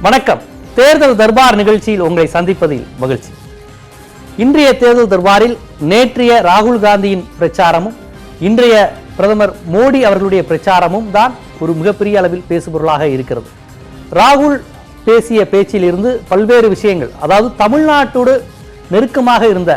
வணக்கம். தேர்தல் தர்பார் நிகழ்ச்சியில் உங்களை சந்திப்பதில் மகிழ்ச்சி. இன்றைய தேர்தல் தர்பாரில் நேற்றைய ராகுல் காந்தியின் பிரச்சாரமும் இன்றைய பிரதமர் மோடி அவர்களுடைய பிரச்சாரமும் தான் ஒரு மிகப்பெரிய அளவில் பேசுபொருளாக இருக்கிறது. ராகுல் பேசிய பேச்சில் இருந்து பல்வேறு விஷயங்கள், அதாவது தமிழ்நாட்டோடு நெருக்கமாக இருந்த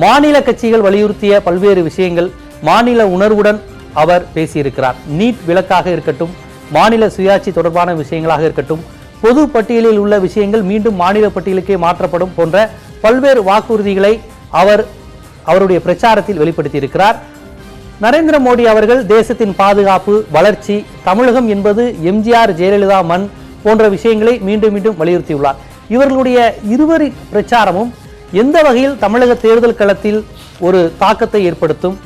மாநில கட்சிகள் வலியுறுத்திய பல்வேறு விஷயங்கள், மாநில உணர்வுடன் அவர் பேசியிருக்கிறார். நீட் விலக்காக இருக்கட்டும், மாநில சுயாட்சி தொடர்பான விஷயங்களாக இருக்கட்டும், பொது பட்டியலில் உள்ள விஷயங்கள் மீண்டும் மாநில பட்டியலுக்கே மாற்றப்படும் போன்ற பல்வேறு வாக்குறுதிகளை அவருடைய பிரச்சாரத்தில் வெளிப்படுத்தியிருக்கிறார். நரேந்திர மோடி அவர்கள் தேசத்தின் பாதுகாப்பு, வளர்ச்சி, தமிழகம் என்பது எம்ஜிஆர் ஜெயலலிதா மண் போன்ற விஷயங்களை மீண்டும் மீண்டும் வலியுறுத்தியுள்ளார். இவர்களுடைய இருவரி பிரச்சாரமும் எந்த வகையில் தமிழக தேர்தல் களத்தில் ஒரு தாக்கத்தை ஏற்படுத்தும்,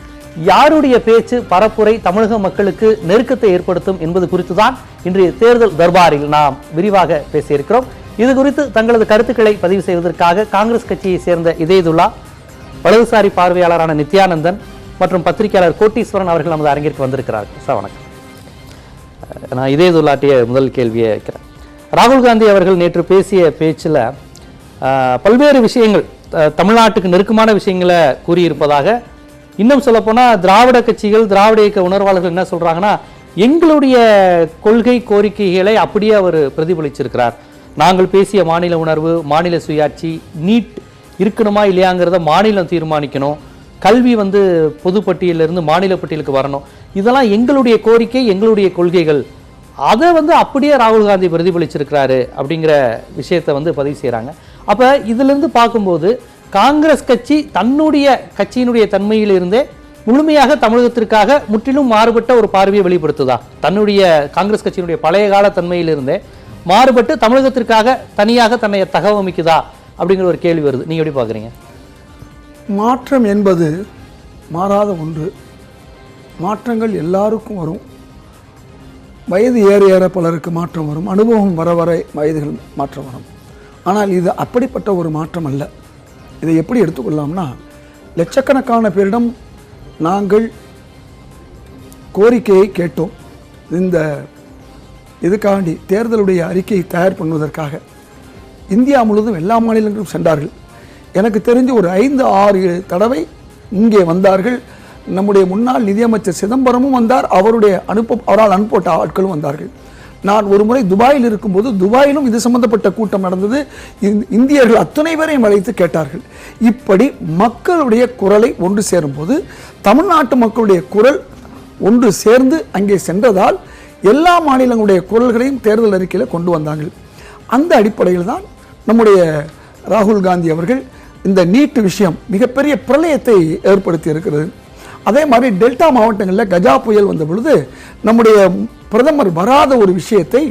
யாருடைய பேச்சு பரப்புரை தமிழக மக்களுக்கு நெருக்கத்தை ஏற்படுத்தும் என்பது குறித்து தான் இன்றைய தேர்தல் தர்பாரில் நாம் விரிவாக பேசியிருக்கிறோம். இது குறித்து தங்களது கருத்துக்களை பதிவு செய்வதற்காக காங்கிரஸ் கட்சியை சேர்ந்த இதயதுல்லா, வலதுசாரி பார்வையாளரான நித்யானந்தன் மற்றும் பத்திரிகையாளர் கோட்டீஸ்வரன் அவர்கள் நமது அரங்கிற்கு வந்திருக்கிறார்கள். சார் வணக்கம். நான் இதயதுல்லாட்டிய முதல் கேள்வியை வைக்கிறேன். ராகுல் காந்தி அவர்கள் நேற்று பேசிய பேச்சில் பல்வேறு விஷயங்கள், தமிழ்நாட்டுக்கு நெருக்கமான விஷயங்களை கூறியிருப்பதாக, இன்னும் சொல்லப்போனால் திராவிட கட்சிகள், திராவிட இயக்க உணர்வாளர்கள் என்ன சொல்கிறாங்கன்னா, எங்களுடைய கொள்கை கோரிக்கைகளை அப்படியே அவர் பிரதிபலிச்சிருக்கிறார். நாங்கள் பேசிய மாநில உணர்வு, மாநில சுயாட்சி, நீட் இருக்கணுமா இல்லையாங்கிறத மாநிலம் தீர்மானிக்கணும், கல்வி பொது பட்டியலிருந்து மாநில பட்டியலுக்கு வரணும், இதெல்லாம் எங்களுடைய கோரிக்கை, எங்களுடைய கொள்கைகள், அதை அப்படியே ராகுல் காந்தி பிரதிபலிச்சிருக்கிறாரு அப்படிங்கிற விஷயத்தை பதிவு செய்கிறாங்க. அப்போ இதிலிருந்து பார்க்கும்போது காங்கிரஸ் கட்சி தன்னுடைய கட்சியினுடைய தன்மையிலிருந்தே முழுமையாக தமிழகத்திற்காக முற்றிலும் மாறுபட்ட ஒரு பார்வையை வெளிப்படுத்துதா? தன்னுடைய காங்கிரஸ் கட்சியினுடைய பழைய கால தன்மையிலிருந்தே மாறுபட்டு தமிழகத்திற்காக தனியாக தன்னை தகவமைக்குதா அப்படிங்கிற ஒரு கேள்வி வருது. நீங்க எப்படி பார்க்குறீங்க? மாற்றம் என்பது மாறாத ஒன்று. மாற்றங்கள் எல்லாருக்கும் வரும். வயது ஏற ஏற பலருக்கு மாற்றம் வரும், அனுபவம் வர வர வயதுகள் மாற்றம் வரும். ஆனால் இது அப்படிப்பட்ட ஒரு மாற்றம் அல்ல. இதை எப்படி எடுத்துக்கொள்ளலாம்னா, லட்சக்கணக்கான பேரிடம் நாங்கள் கோரிக்கையை கேட்டோம். இந்த இதுக்காண்டி தேர்தலுடைய அறிக்கையை தயார் பண்ணுவதற்காக இந்தியா முழுவதும் எல்லா மாநிலங்களும் சென்றார்கள். எனக்கு தெரிஞ்சு ஒரு 5-6 தடவை இங்கே வந்தார்கள். நம்முடைய முன்னாள் நிதியமைச்சர் சிதம்பரமும் வந்தார், அவரால் அனுப்பப்பட்ட ஆட்களும் வந்தார்கள். நான் ஒரு முறை துபாயில் இருக்கும்போது துபாயிலும் இது சம்பந்தப்பட்ட கூட்டம் நடந்தது. இந்தியர்கள் அத்தனை பேரையும் அழைத்து கேட்டார்கள். இப்படி மக்களுடைய குரலை ஒன்று சேரும்போது, தமிழ்நாட்டு மக்களுடைய குரல் ஒன்று சேர்ந்து அங்கே சென்றதால் எல்லா மாநிலங்களுடைய குரல்களையும் தேர்தல் அறிக்கையில் கொண்டு வந்தார்கள். அந்த அடிப்படையில் தான் நம்முடைய ராகுல் காந்தி அவர்கள் இந்த நீட் விஷயம் மிகப்பெரிய பிரளயத்தை ஏற்படுத்தி இருக்கிறது. அதே மாதிரி டெல்டா மாவட்டங்களில் கஜா புயல் வந்த பொழுது நம்முடைய பிரதமர் வராத ஒரு விஷயத்தை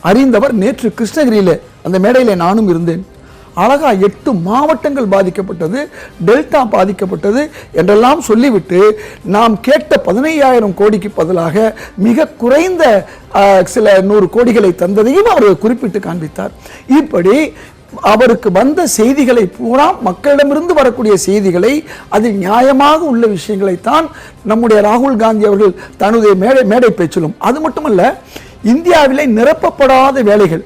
அறிந்தவர் நேற்று கிருஷ்ணகிரியில், அந்த மேடையில் நானும் இருந்தேன். அழகா 8 மாவட்டங்கள் பாதிக்கப்பட்டது, டெல்டா பாதிக்கப்பட்டது என்றெல்லாம் சொல்லிவிட்டு நாம் கேட்ட 15,000 கோடிக்கு பதிலாக மிக குறைந்த சில 100 கோடிகளை தந்ததையும் அவர் குறிப்பிட்டு காண்பித்தார். இப்படி அவருக்கு வந்த செய்திகளை பூரா, மக்களிடமிருந்து வரக்கூடிய செய்திகளை, அதில் நியாயமாக உள்ள விஷயங்களைத்தான் நம்முடைய ராகுல் காந்தி அவர்கள் தன்னுடைய மேடை பேச்சிலும், அது மட்டுமல்ல இந்தியாவிலே நிரப்பப்படாத வேலைகள்,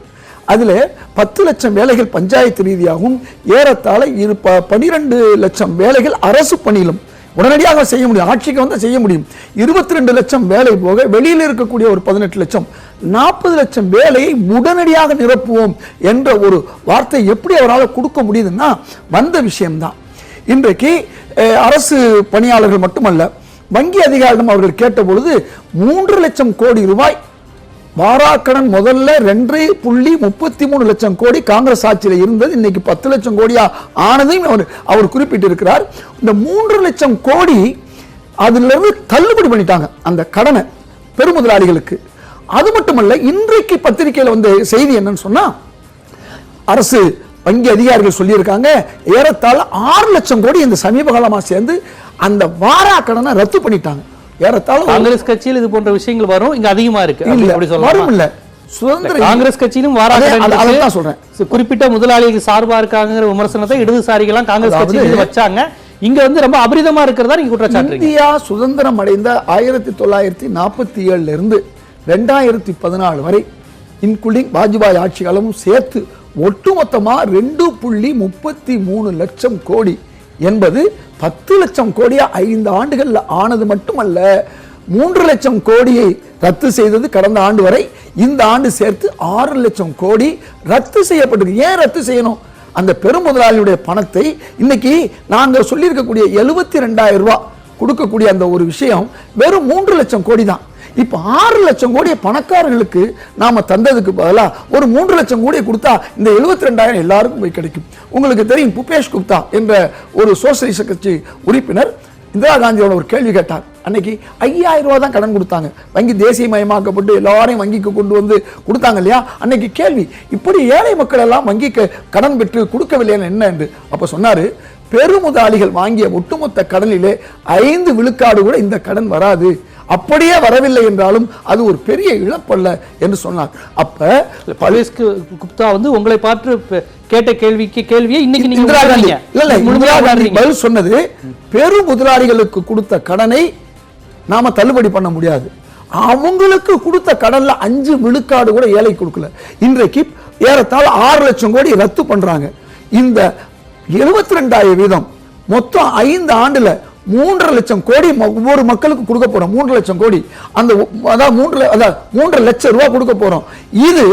அதில் 10 லட்சம் வேலைகள் பஞ்சாயத்து ரீதியாகவும், ஏறத்தாழ 12 லட்சம் வேலைகள் அரசு பணியிலும் உடனடியாக செய்ய முடியும், ஆட்சிக்கு வந்து செய்ய முடியும். 22 லட்சம் வேலை போக வெளியில் இருக்கக்கூடிய ஒரு 18 லட்சம், 40 லட்சம் வேலையை உடனடியாக நிரப்புவோம் என்ற ஒரு வார்த்தை எப்படி அவரால் கொடுக்க முடியுதுன்னா வந்த விஷயம்தான். இன்றைக்கு அரசு பணியாளர்கள் மட்டுமல்ல, வங்கி அதிகாரிடம் அவர்கள் கேட்ட பொழுது 3 லட்சம் கோடி ரூபாய் வாராக்கடன் முதல்ல 2.33 லட்சம் கோடி காங்கிரஸ் ஆட்சியில் இருந்தது, இன்னைக்கு 10 லட்சம் கோடியா ஆனதையும் அவர் குறிப்பிட்டிருக்கிறார். இந்த 3 லட்சம் கோடி அதிலிருந்து தள்ளுபடி பண்ணிட்டாங்க அந்த கடனை பெருமுதலாளிகளுக்கு. அது மட்டுமல்ல, இன்றைக்கு பத்திரிகையில் வந்த செய்தி என்னன்னு சொன்னா, அரசு வங்கி அதிகாரிகள் சொல்லியிருக்காங்க, ஏறத்தாழ 6 லட்சம் கோடி இந்த சமீப காலமாக சேர்ந்து அந்த வாராக்கடனை ரத்து பண்ணிட்டாங்க. காங்கிரஸ் கட்சியில் இது போன்ற விஷயங்கள் வரும், இங்க அதிகமா இருக்கு. சுதந்திர காங்கிரஸ் கட்சியிலும் சொல்றேன், குறிப்பிட்ட முதலாளிக்கு சார்பா இருக்காங்கிற விமர்சனத்தை இடதுசாரிகள் காங்கிரஸ் கட்சியில் வச்சாங்க. இங்க வந்து ரொம்ப அபரிதமா இருக்கிறதா நீங்க குற்றச்சாட்டு. இந்தியா சுதந்திரம் அடைந்த 1947 இருந்து 2014 வரை இன்க்ளூடிங் வாஜ்பாய் ஆட்சி காலமும் சேர்த்து ஒட்டுமொத்தமா 2.33 லட்சம் கோடி என்பது 10 லட்சம் கோடியா 5 ஆண்டுகள்ல ஆனது மட்டுமல்ல, 3 லட்சம் கோடியை ரத்து செய்தது கடந்த ஆண்டு வரை. இந்த ஆண்டு சேர்த்து 6 லட்சம் கோடி ரத்து செய்யப்பட்டிருக்கு. ஏன் ரத்து செய்யணும்? அந்த பெரும் முதலாளியுடைய பணத்தை இன்னைக்கு நாங்க சொல்லியிருக்கக்கூடிய 72,000 ரூபாய் கொடுக்கக்கூடிய அந்த ஒரு விஷயம் வெறும் 3 லட்சம் கோடி தான். இப்ப 6 லட்சம் கோடியை பணக்காரர்களுக்கு நாம தந்ததுக்கு பதிலா ஒரு 3 லட்சம் கோடியை கொடுத்தா இந்த 72,000 எல்லாருக்கும் போய் கிடைக்கும். உங்களுக்கு தெரியும், புபேஷ் குப்தா என்ற ஒரு சோசியலிச கட்சி உறுப்பினர் இந்திரா காந்தியோட ஒரு கேள்வி கேட்டார். அன்னைக்கு 5,000 ரூபாய் தான் கடன் கொடுத்தாங்க. வங்கி தேசியமயமாக்கப்பட்டு எல்லாரையும் வங்கிக்கு கொண்டு வந்து கொடுத்தாங்க இல்லையா? அன்னைக்கு கேள்வி, இப்படி ஏழை மக்கள் எல்லாம் வங்கிக்கு கடன் பெற்று கொடுக்கவில்லை என்ன என்று. அப்ப சொன்னாரு, பெருமுதலாளிகள் வாங்கிய ஒட்டுமொத்த கடனிலே 5 விழுக்காடு கூட இந்த கடன் வராது. அப்படியே வரவில்லை என்றாலும் அது ஒரு பெரிய இழப்பல்ல என்று சொன்னார். அப்ப பவேஷ் குப்தா வந்து உங்களை பார்த்து கேட்ட கேள்வியை இன்னைக்கு நீங்க இந்திரா காந்தி இந்திரா காந்தி பதில் சொன்னது, பெரு முதலாளிகளுக்கு கொடுத்த கடனை நாம தள்ளுபடி பண்ண முடியாது. அவங்களுக்கு கொடுத்த கடன்ல 5 விழுக்காடு கூட ஏழை கொடுக்கல. இன்றைக்கு ஏறத்தாழ 6 லட்சம் கோடி ரத்து பண்றாங்க. இந்த 72,000 வீதம் மொத்தம் 5 ஆண்டுல 3 லட்சம் கோடி ஒவ்வொரு மக்களுக்கு கொடுக்க போறோம். 3 லட்சம் கோடி அந்த 3 லட்சம் ரூபாய் கொடுக்க போறோம். இது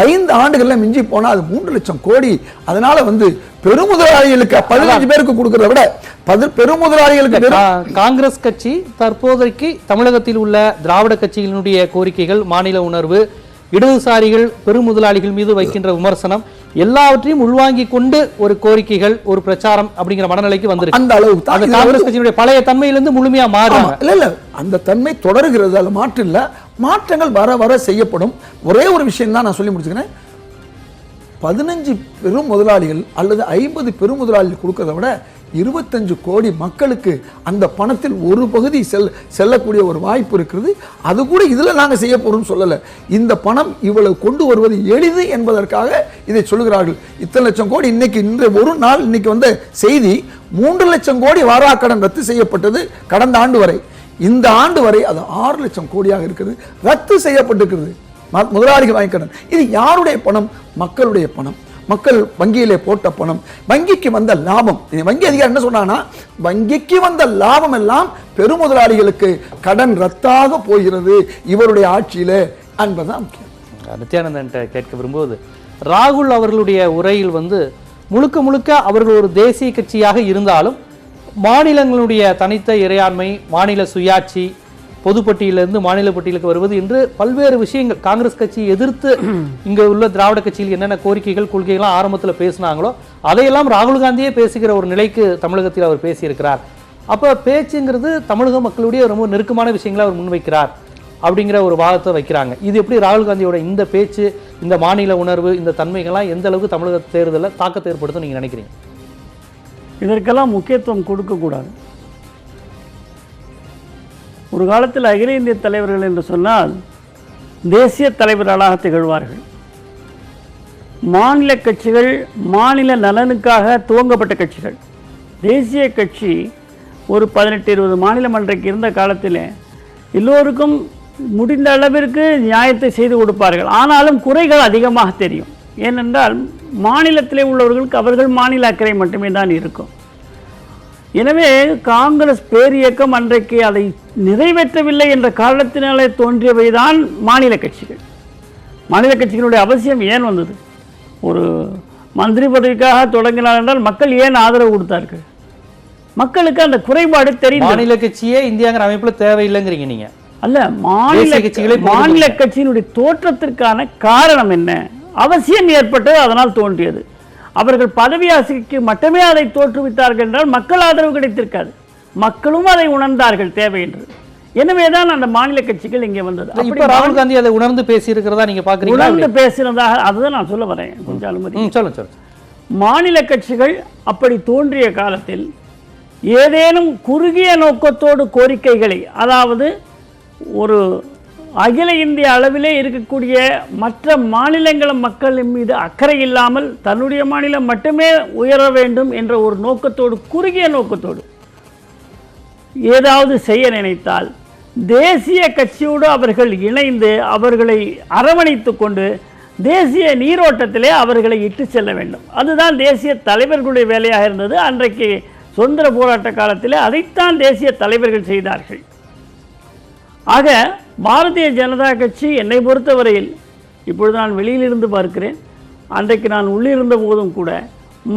5 ஆண்டுகள்ல மிஞ்சி போனா அது 3 லட்சம் கோடி. அதனால வந்து பெருமுதலாளிகளுக்கு 15 பேருக்கு கொடுக்கறத விட பெருமுதலாளிகளுக்கு. காங்கிரஸ் கட்சி தற்போதைக்கு தமிழகத்தில் உள்ள திராவிட கட்சிகளினுடைய கோரிக்கைகள், மாநில உணர்வு, இடதுசாரிகள் பெருமுதலாளிகள் மீது வைக்கின்ற விமர்சனம் எல்லாவற்றையும் உள்வாங்கி கொண்டு ஒரு கோரிக்கைகள், ஒரு பிரச்சாரம் அப்படிங்கிற மனநிலைக்கு வந்திருக்கு. அந்த அளவு காங்கிரஸ் கட்சியினுடைய பழைய தன்மையிலிருந்து முழுமையா மாறும். இல்ல அந்த தன்மை தொடர்கிறது, அதுல மாற்று இல்ல. மாற்றங்கள் வர வர செய்யப்படும். ஒரே ஒரு விஷயம் தான் நான் சொல்லி முடிச்சுக்கிறேன். 15 பெரும் முதலாளிகள் அல்லது 50 பெரும் முதலாளிகள் கொடுக்கறத விட 25 கோடி மக்களுக்கு அந்த பணத்தில் ஒரு பகுதி செல்லக்கூடிய ஒரு வாய்ப்பு இருக்கிறது. அது கூட இதுல நாங்க செய்ய போறோம் சொல்லல. இந்த பணம் இவ்வளவு கொண்டு வருவது எளிது என்பதற்காக இதை சொல்லுகிறார்கள். இத்தனை லட்சம் கோடி இன்னைக்கு ஒரு நாள் இன்னைக்கு வந்த செய்தி, 3 லட்சம் கோடி வாராக்கடன் ரத்து செய்யப்பட்டது கடந்த ஆண்டு வரை. இந்த ஆண்டு வரை அது 6 லட்சம் கோடியாக இருக்குது, ரத்து செய்யப்பட்டிருக்கிறது. முதலாளிகள் வாங்கிக்கடன். இது யாருடைய பணம்? மக்களுடைய பணம். மக்கள் வங்கியிலே போட்ட பணம், வங்கிக்கு வந்த லாபம். வங்கி அதிகாரி என்ன சொன்னாங்கன்னா, வங்கிக்கு வந்த லாபம் எல்லாம் பெருமுதலாளிகளுக்கு கடன் ரத்தாக போகிறது இவருடைய ஆட்சியிலே என்பதுதான் முக்கியம். நித்யானந்தன் கேட்க விரும்புவது, ராகுல் அவர்களுடைய உரையில் வந்து முழுக்க முழுக்க அவர்கள் ஒரு தேசிய கட்சியாக இருந்தாலும் மாநிலங்களுடைய தனித்த இறையாண்மை, மாநில சுயாட்சி, பொதுப்பட்டியலிருந்து மாநில பட்டியலுக்கு வருவது என்று பல்வேறு விஷயங்கள் காங்கிரஸ் கட்சியை எதிர்த்து இங்க உள்ள திராவிட கட்சியில் என்னென்ன கோரிக்கைகள், கொள்கைகள்லாம் ஆரம்பத்தில் பேசினாங்களோ அதையெல்லாம் ராகுல் காந்தியே பேசுகிற ஒரு நிலைக்கு தமிழகத்தில் அவர் பேசியிருக்கிறார். அப்ப பேச்சுங்கிறது தமிழக மக்களுடைய ரொம்ப நெருக்கமான விஷயங்களை அவர் முன்வைக்கிறார் அப்படிங்கிற ஒரு வாதத்தை வைக்கிறாங்க. இது எப்படி ராகுல் காந்தியோட இந்த பேச்சு, இந்த மாநில உணர்வு, இந்த தன்மைகள்லாம் எந்த அளவுக்கு தமிழக தேர்தலில் தாக்கத்தை ஏற்படுத்தும் நீங்க நினைக்கிறீங்க? இதற்கெல்லாம் முக்கியத்துவம் கொடுக்கக்கூடாது. ஒரு காலத்தில் அகில இந்திய தலைவர்கள் என்று சொன்னால் தேசிய தலைவர்களாக திகழ்வார்கள். மாநில கட்சிகள் மாநில நலனுக்காக துவங்கப்பட்ட கட்சிகள். தேசிய கட்சி ஒரு 18-20 மாநில மன்றைக்கு இருந்த காலத்தில் எல்லோருக்கும் முடிந்த அளவிற்கு நியாயத்தை செய்து கொடுப்பார்கள். ஆனாலும் குறைகள் அதிகமாக தெரியும். ஏனென்றால் மாநிலத்திலே உள்ளவர்களுக்கு அவர்கள் மாநில அக்கறை மட்டுமே தான் இருக்கும். எனவே காங்கிரஸ் பேரியக்கம் அன்றைக்கு அதை நிறைவேற்றவில்லை என்ற காரணத்தினாலே தோன்றியவைதான் மாநில கட்சிகள். மாநில கட்சிகளுடைய அவசியம் ஏன் வந்தது? ஒரு மந்திரி பதவிக்காக தொடங்கினார் என்றால் மக்கள் ஏன் ஆதரவு கொடுத்தார்கள்? மக்களுக்கு அந்த குறைபாடு தெரியும். மாநில கட்சியே இந்தியாங்கிற அமைப்புல தேவையில்லைங்கிறீங்க நீங்க? அல்ல, மாநில கட்சியினுடைய தோற்றத்திற்கான காரணம் என்ன? அவசியம் ஏற்பட்டது, அதனால் தோன்றியது. அவர்கள் பதவி ஆசைக்கு மட்டுமே அதை தோற்றுவித்தார்கள் என்றால் மக்கள் ஆதரவு கிடைத்திருக்காது. மக்களும் அதை உணர்ந்தார்கள் தேவை என்று. எனவேதான் அந்த மாநில கட்சிகள் இங்கே வந்தது. இப்ப ராகுல் காந்தி அதை உணர்ந்து பேசி இருக்கிறதா நீங்க பாக்குறீங்க? உணர்ந்து பேசினதாக அதுதான் நான் சொல்ல வரேன். கொஞ்சம் அனுமதி சொல்லுங்க. மாநில கட்சிகள் அப்படி தோன்றிய காலத்தில் ஏதேனும் குறுகிய நோக்கத்தோடு கோரிக்கைகளை, அதாவது ஒரு அகில இந்திய அளவிலே இருக்கக்கூடிய மற்ற மாநிலங்கள மக்களின் மீது அக்கறை இல்லாமல் தன்னுடைய மாநிலம் மட்டுமே உயர வேண்டும் என்ற ஒரு நோக்கத்தோடு, குறுகிய நோக்கத்தோடு ஏதாவது செய்ய நினைத்தால் தேசிய கட்சியோடு அவர்கள் இணைந்து அவர்களை அரவணைத்து கொண்டு தேசிய நீரோட்டத்திலே அவர்களை இட்டு செல்ல வேண்டும். அதுதான் தேசிய தலைவர்களுடைய வேலையாக இருந்தது. அன்றைக்கு சுதந்திர போராட்ட காலத்தில் அதைத்தான் தேசிய தலைவர்கள் செய்தார்கள். ஆக பாரதிய ஜனதா கட்சி என்னை பொறுத்தவரையில், இப்பொழுது நான் வெளியிலிருந்து பார்க்கிறேன், அன்றைக்கு நான் உள்ளிருந்த போதும் கூட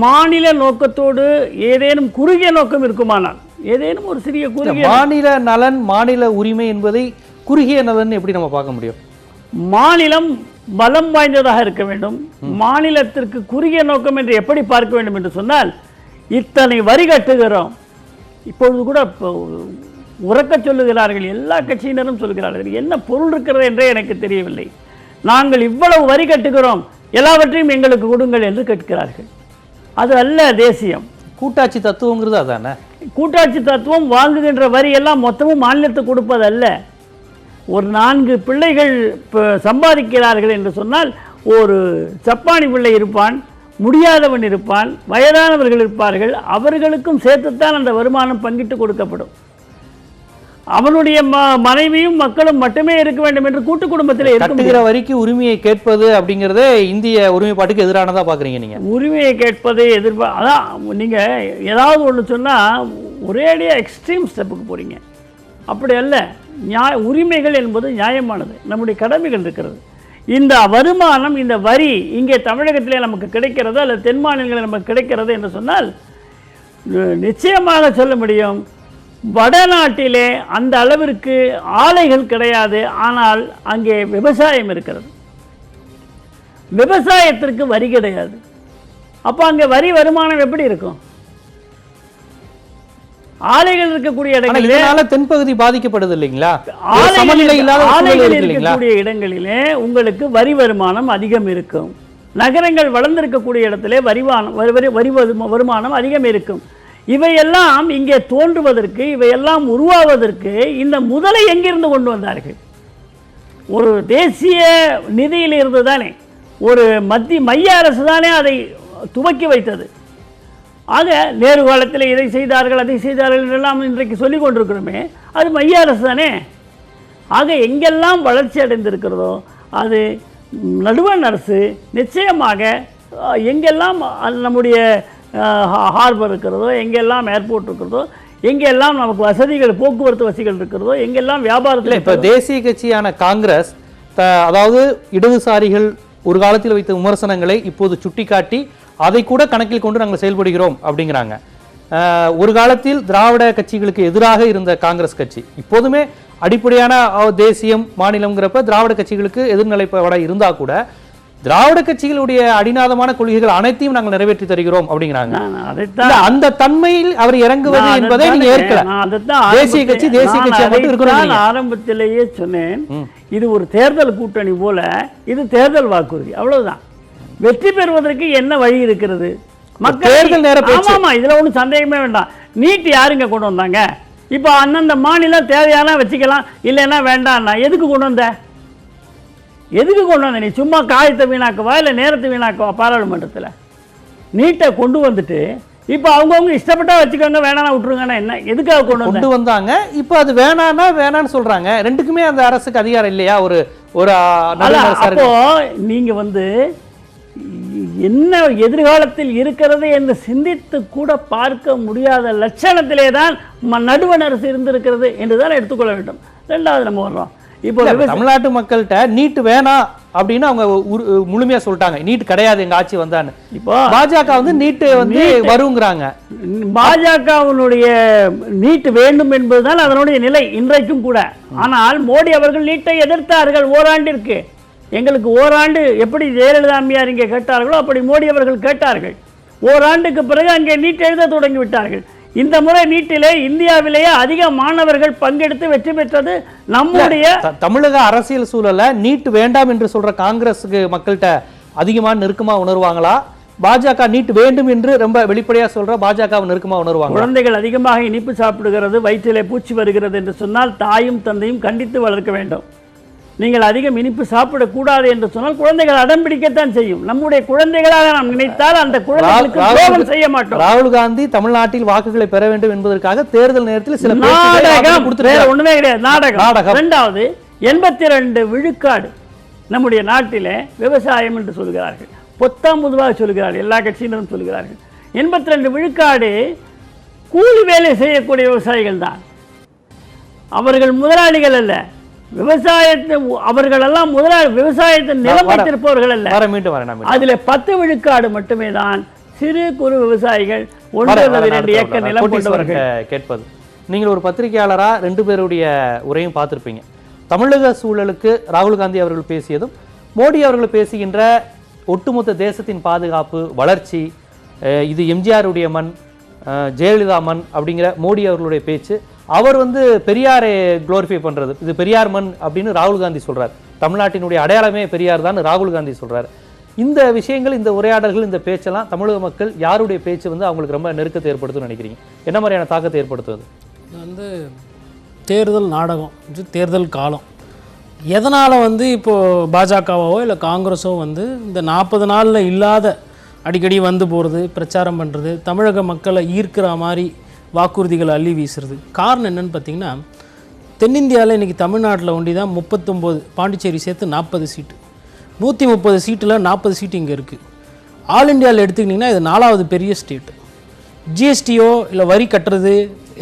மாநில நோக்கத்தோடு ஏதேனும் குறுகிய நோக்கம் இருக்குமானால், ஏதேனும் ஒரு சிறிய குறுகிய மாநில நலன், மாநில உரிமை என்பதை குறுகிய நலன் எப்படி நம்ம பார்க்க முடியும்? மாநிலம் பலம் வாய்ந்ததாக இருக்க வேண்டும். மாநிலத்திற்கு குறுகிய நோக்கம் என்று எப்படி பார்க்க வேண்டும் என்று சொன்னால், இத்தனை வரி கட்டுகிறோம், இப்பொழுது கூட உறக்க சொல்லுகிறார்கள், எல்லா கட்சியினரும் சொல்கிறார்கள், என்ன பொருள் இருக்கிறது என்றே எனக்கு தெரியவில்லை. நாங்கள் இவ்வளவு வரி கட்டுகிறோம், எல்லாவற்றையும் எங்களுக்கு கொடுங்கள் என்று கேட்கிறார்கள். அது அல்ல தேசியம். கூட்டாட்சி தத்துவங்கிறது அதானே? கூட்டாட்சி தத்துவம் வாங்குகின்ற வரி எல்லாம் மொத்தமும் மாநிலத்துக்கு கொடுப்பதல்ல. ஒரு 4 பிள்ளைகள் சம்பாதிக்கிறார்கள் என்று சொன்னால், ஒரு சப்பானி பிள்ளை இருப்பான், முடியாதவன் இருப்பான், வயதானவர்கள் இருப்பார்கள், அவர்களுக்கும் சேர்த்துத்தான் அந்த வருமானம் பங்கிட்டு கொடுக்கப்படும். அவனுடைய மனைவியும் மக்களும் மட்டுமே இருக்க வேண்டும் என்று கூட்டு குடும்பத்தில் கட்டுகிற வரிக்கு உரிமையை கேட்பது அப்படிங்கிறதே இந்திய ஒருமைப்பாட்டுக்கு எதிரானதா பார்க்குறீங்க நீங்க? உரிமையை கேட்பது அதான் நீங்க ஏதாவது ஒன்று சொன்னால் ஒரேடியாக எக்ஸ்ட்ரீம் ஸ்டெப்புக்கு போறீங்க. அப்படி அல்ல. உரிமைகள் என்பது நியாயமானது, நம்முடைய கடமைகள் இருக்கிறது. இந்த வருமானம், இந்த வரி இங்கே தமிழகத்திலே நமக்கு கிடைக்கிறது அல்லது தென் மாநிலங்களில் நமக்கு கிடைக்கிறது என்று சொன்னால் நிச்சயமாக சொல்ல முடியும், வடநாட்டிலே அந்த அளவிற்கு ஆலைகள் கிடையாது, ஆனால் அங்கே விவசாயம் இருக்கிறது. விவசாயத்திற்கு வரி கிடையாது. அப்போ அங்கே வரி வருமானம் எப்படி இருக்கும்? ஆலைகள் இருக்கக்கூடிய இடங்களிலே தென்பகுதி பாதிக்கப்படுது இல்லைங்களா? ஆலைகள் இருக்கக்கூடிய இடங்களிலே உங்களுக்கு வரி வருமானம் அதிகம் இருக்கும். நகரங்கள் வளர்ந்திருக்கக்கூடிய இடத்திலே வருமானம் அதிகம் இருக்கும். இவையெல்லாம் இங்கே தோன்றுவதற்கு, இவையெல்லாம் உருவாவதற்கு இந்த முதலை எங்கிருந்து கொண்டு வந்தார்கள்? ஒரு தேசிய நிதியில் இருந்து தானே, ஒரு மைய அரசு தானே அதை துவக்கி வைத்தது. ஆக நேரு காலத்தில் இதை செய்தார்கள், அதை செய்தார்கள் என்றெல்லாம் இன்றைக்கு சொல்லிக் கொண்டிருக்கிறோமே, அது மைய அரசு தானே. ஆக எங்கெல்லாம் வளர்ச்சி அடைந்திருக்கிறதோ அது நடுவண் அரசு நிச்சயமாக, எங்கெல்லாம் நம்முடைய ஹார்பர் இருக்கிறதோ, எங்கெல்லாம் ஏர்போர்ட் இருக்கிறதோ, எங்கெல்லாம் நமக்கு வசதிகள், போக்குவரத்து வசதிகள் இருக்கிறதோ, எங்கெல்லாம் வியாபாரத்தில். இப்போ தேசிய கட்சியான காங்கிரஸ் அதாவது இடதுசாரிகள் ஒரு காலத்தில் வைத்த விமர்சனங்களை இப்போது சுட்டிக்காட்டி அதை கூட கணக்கில் கொண்டு நாங்கள் செயல்படுகிறோம் அப்படிங்கிறாங்க. ஒரு காலத்தில் திராவிட கட்சிகளுக்கு எதிராக இருந்த காங்கிரஸ் கட்சி இப்போதுமே அடிப்படையான தேசியம், மாநிலம்ங்கிறப்ப திராவிட கட்சிகளுக்கு எதிர்நிலைப்பட இருந்தா கூட திராவிட கட்சிகளுடைய அடிநாதமான கொள்கைகள் அனைத்தையும் நாங்கள் நிறைவேற்றி தருகிறோம் அப்படிங்கிறாங்க. அந்த தன்மையில் அவர் இறங்குவது என்பதை நீங்க ஏற்கல. தேசிய கட்சி மட்டும் இருக்கணும். ஆரம்பத்திலேயே சொன்னேன், இது ஒரு தேர்தல் கூட்டணி போல, இது தேர்தல் வாக்குறுதி, அவ்வளவுதான். வெற்றி பெறுவதற்கு என்ன வழி இருக்கிறது? மக்கள் இதுல ஒன்றும் சந்தேகமே வேண்டாம். நீட் யாருங்க கொண்டு வந்தாங்க? இப்போ அந்தந்த மாநிலம் தேவையான வச்சுக்கலாம், இல்லைன்னா வேண்டாம்னா எதுக்கு கொண்டு வந்த? எதுக்கு கொண்டு வந்த? நீ சும்மா காயத்தை வீணாக்குவா இல்லை நேரத்தை வீணாக்குவா? பாராளுமன்றத்தில் நீட்டை கொண்டு வந்துட்டு இப்போ அவங்கவுங்க இஷ்டப்பட்டா வச்சுக்கோங்க, வேணானா விட்டுருங்கன்னா என்ன? எதுக்காக கொண்டு வந்தாங்க? இப்போ அது வேணான்னா வேணான்னு சொல்றாங்க. ரெண்டுக்குமே அந்த அரசுக்கு அதிகாரம் இல்லையா? ஒரு அப்போ நீங்க என்ன எதிர்காலத்தில் இருக்கிறது என்று சிந்தித்து கூட பார்க்க முடியாத லட்சணத்திலே தான் நடுவண் அரசு இருந்திருக்கிறது என்றுதான் எடுத்துக்கொள்ள வேண்டும். ரெண்டாவது நம்ம வர்றோம், இப்போ தமிழ்நாட்டு மக்கள்கிட்ட நீட் வேணாம் அப்படின்னு அவங்க முழுமையா சொல்லிட்டாங்க. நீட் கிடையாது எங்க ஆட்சி வந்தான்னு. இப்போ பாஜக நீட் வருங்கிறாங்க. பாஜகவினுடைய நீட் வேண்டும் என்பதுதான் அதனுடைய நிலை இன்றைக்கும் கூட. ஆனால் மோடி அவர்கள் நீட்டை எதிர்த்தார்கள் ஓராண்டிற்கு. எங்களுக்கு ஓராண்டு எப்படி ஜெயலலிதா அம்மையார் இங்கே கேட்டார்களோ அப்படி மோடி அவர்கள் கேட்டார்கள். ஓராண்டுக்கு பிறகு அங்கே நீட் எழுத தொடங்கி விட்டார்கள். இந்த முறை நீட்டிலே இந்தியாவிலேயே அதிக மாணவர்கள் பங்கெடுத்து வெற்றி பெற்றது நம்முடைய தமிழக அரசியல் சூழல. நீட் வேண்டாம் என்று சொல்ற காங்கிரஸுக்கு மக்கள்கிட்ட அதிகமா நெருக்கமா உணர்வாங்களா? பாஜக நீட் வேண்டும் என்று ரொம்ப வெளிப்படையா சொல்ற பாஜக நெருக்கமா உணர்வாங்க? குழந்தைகள் அதிகமாக இனிப்பு சாப்பிடுகிறது, வயிற்றிலே பூச்சி வருகிறது என்று சொன்னால் தாயும் தந்தையும் கண்டித்து வளர்க்க வேண்டும். நீங்கள் அதிகம் இனிப்பு சாப்பிடக்கூடாது என்று சொன்னால் குழந்தைகள் அடம் பிடிக்கத்தான் செய்யும். நம்முடைய குழந்தைகளாக நாம் நினைத்தால் அந்த குழந்தைகளுக்கு துரோகம் செய்ய மாட்டோம். ராகுல் காந்தி தமிழ்நாட்டில் வாக்குகளை பெற வேண்டும் என்பதற்காக தேர்தல் நேரத்தில் சில நாடகம் ஒண்ணுமே கிடையாது. நாடகம். இரண்டாவது, 82 விழுக்காடு நம்முடைய நாட்டிலே விவசாயம் என்று சொல்கிறார்கள், பொத்தாம் பொதுவாக சொல்கிறார்கள், எல்லா கட்சியினரும் சொல்கிறார்கள். 82 விழுக்காடு கூலி வேலை செய்யக்கூடிய விவசாயிகள் தான். அவர்கள் முதலாளிகள் அல்ல. விவசாயத்தை அவர்களெல்லாம் விவசாயத்தை நிலம் வைத்திருப்பவர்கள் அல்ல. அதில் 10 விழுக்காடு மட்டுமே தான் சிறு குறு விவசாயிகள், 1-2 ஏக்கர் நிலம் கொண்டவர்கள். கேட்பது, நீங்கள் ஒரு பத்திரிகையாளரா 2 பேருடைய உரையும் பார்த்திருப்பீங்க. தமிழக சூழலுக்கு ராகுல் காந்தி அவர்கள் பேசியதும், மோடி அவர்கள் பேசுகின்ற ஒட்டுமொத்த தேசத்தின் பாதுகாப்பு, வளர்ச்சி, இது எம்ஜிஆருடைய மண், ஜெயலலிதா மண் அப்படிங்கிற மோடி அவர்களுடைய பேச்சு, அவர் பெரியாரை குளோரிஃபை பண்றது, இது பெரியார் மண் அப்படின்னு ராகுல் காந்தி சொல்றார். தமிழ்நாட்டினுடைய அடையாளமே பெரியார் தான் ராகுல் காந்தி சொல்றார். இந்த விஷயங்கள், இந்த உரையாடல்கள், இந்த பேச்செல்லாம் தமிழக மக்கள் யாருடைய பேச்சு அவங்களுக்கு ரொம்ப நெருக்கத்தை ஏற்படுத்தும்னு நினைக்கிறீங்க? என்ன மாதிரியான தாக்கத்தை ஏற்படுத்துவது? தேர்தல் நாடகம், தேர்தல் காலம். எதனால் இப்போது பாஜகவோ இல்லை காங்கிரஸோ இந்த 40 நாளில் இல்லாத அடிக்கடி போகிறது, பிரச்சாரம் பண்ணுறது, தமிழக மக்களை ஈர்க்கிற மாதிரி வாக்குறுதிகளை அள்ளி வீசுறது. காரணம் என்னென்னு பார்த்தீங்கன்னா, தென்னிந்தியாவில் இன்றைக்கி தமிழ்நாட்டில் ஒண்டி தான் 39, பாண்டிச்சேரி சேர்த்து 40 சீட்டு, 130 சீட்டில் 40 சீட்டு இங்கே இருக்குது. ஆல் இண்டியாவில் எடுத்துக்கிட்டிங்கன்னா இது 4வது பெரிய ஸ்டேட்டு. ஜிஎஸ்டியோ இல்லை வரி கட்டுறது,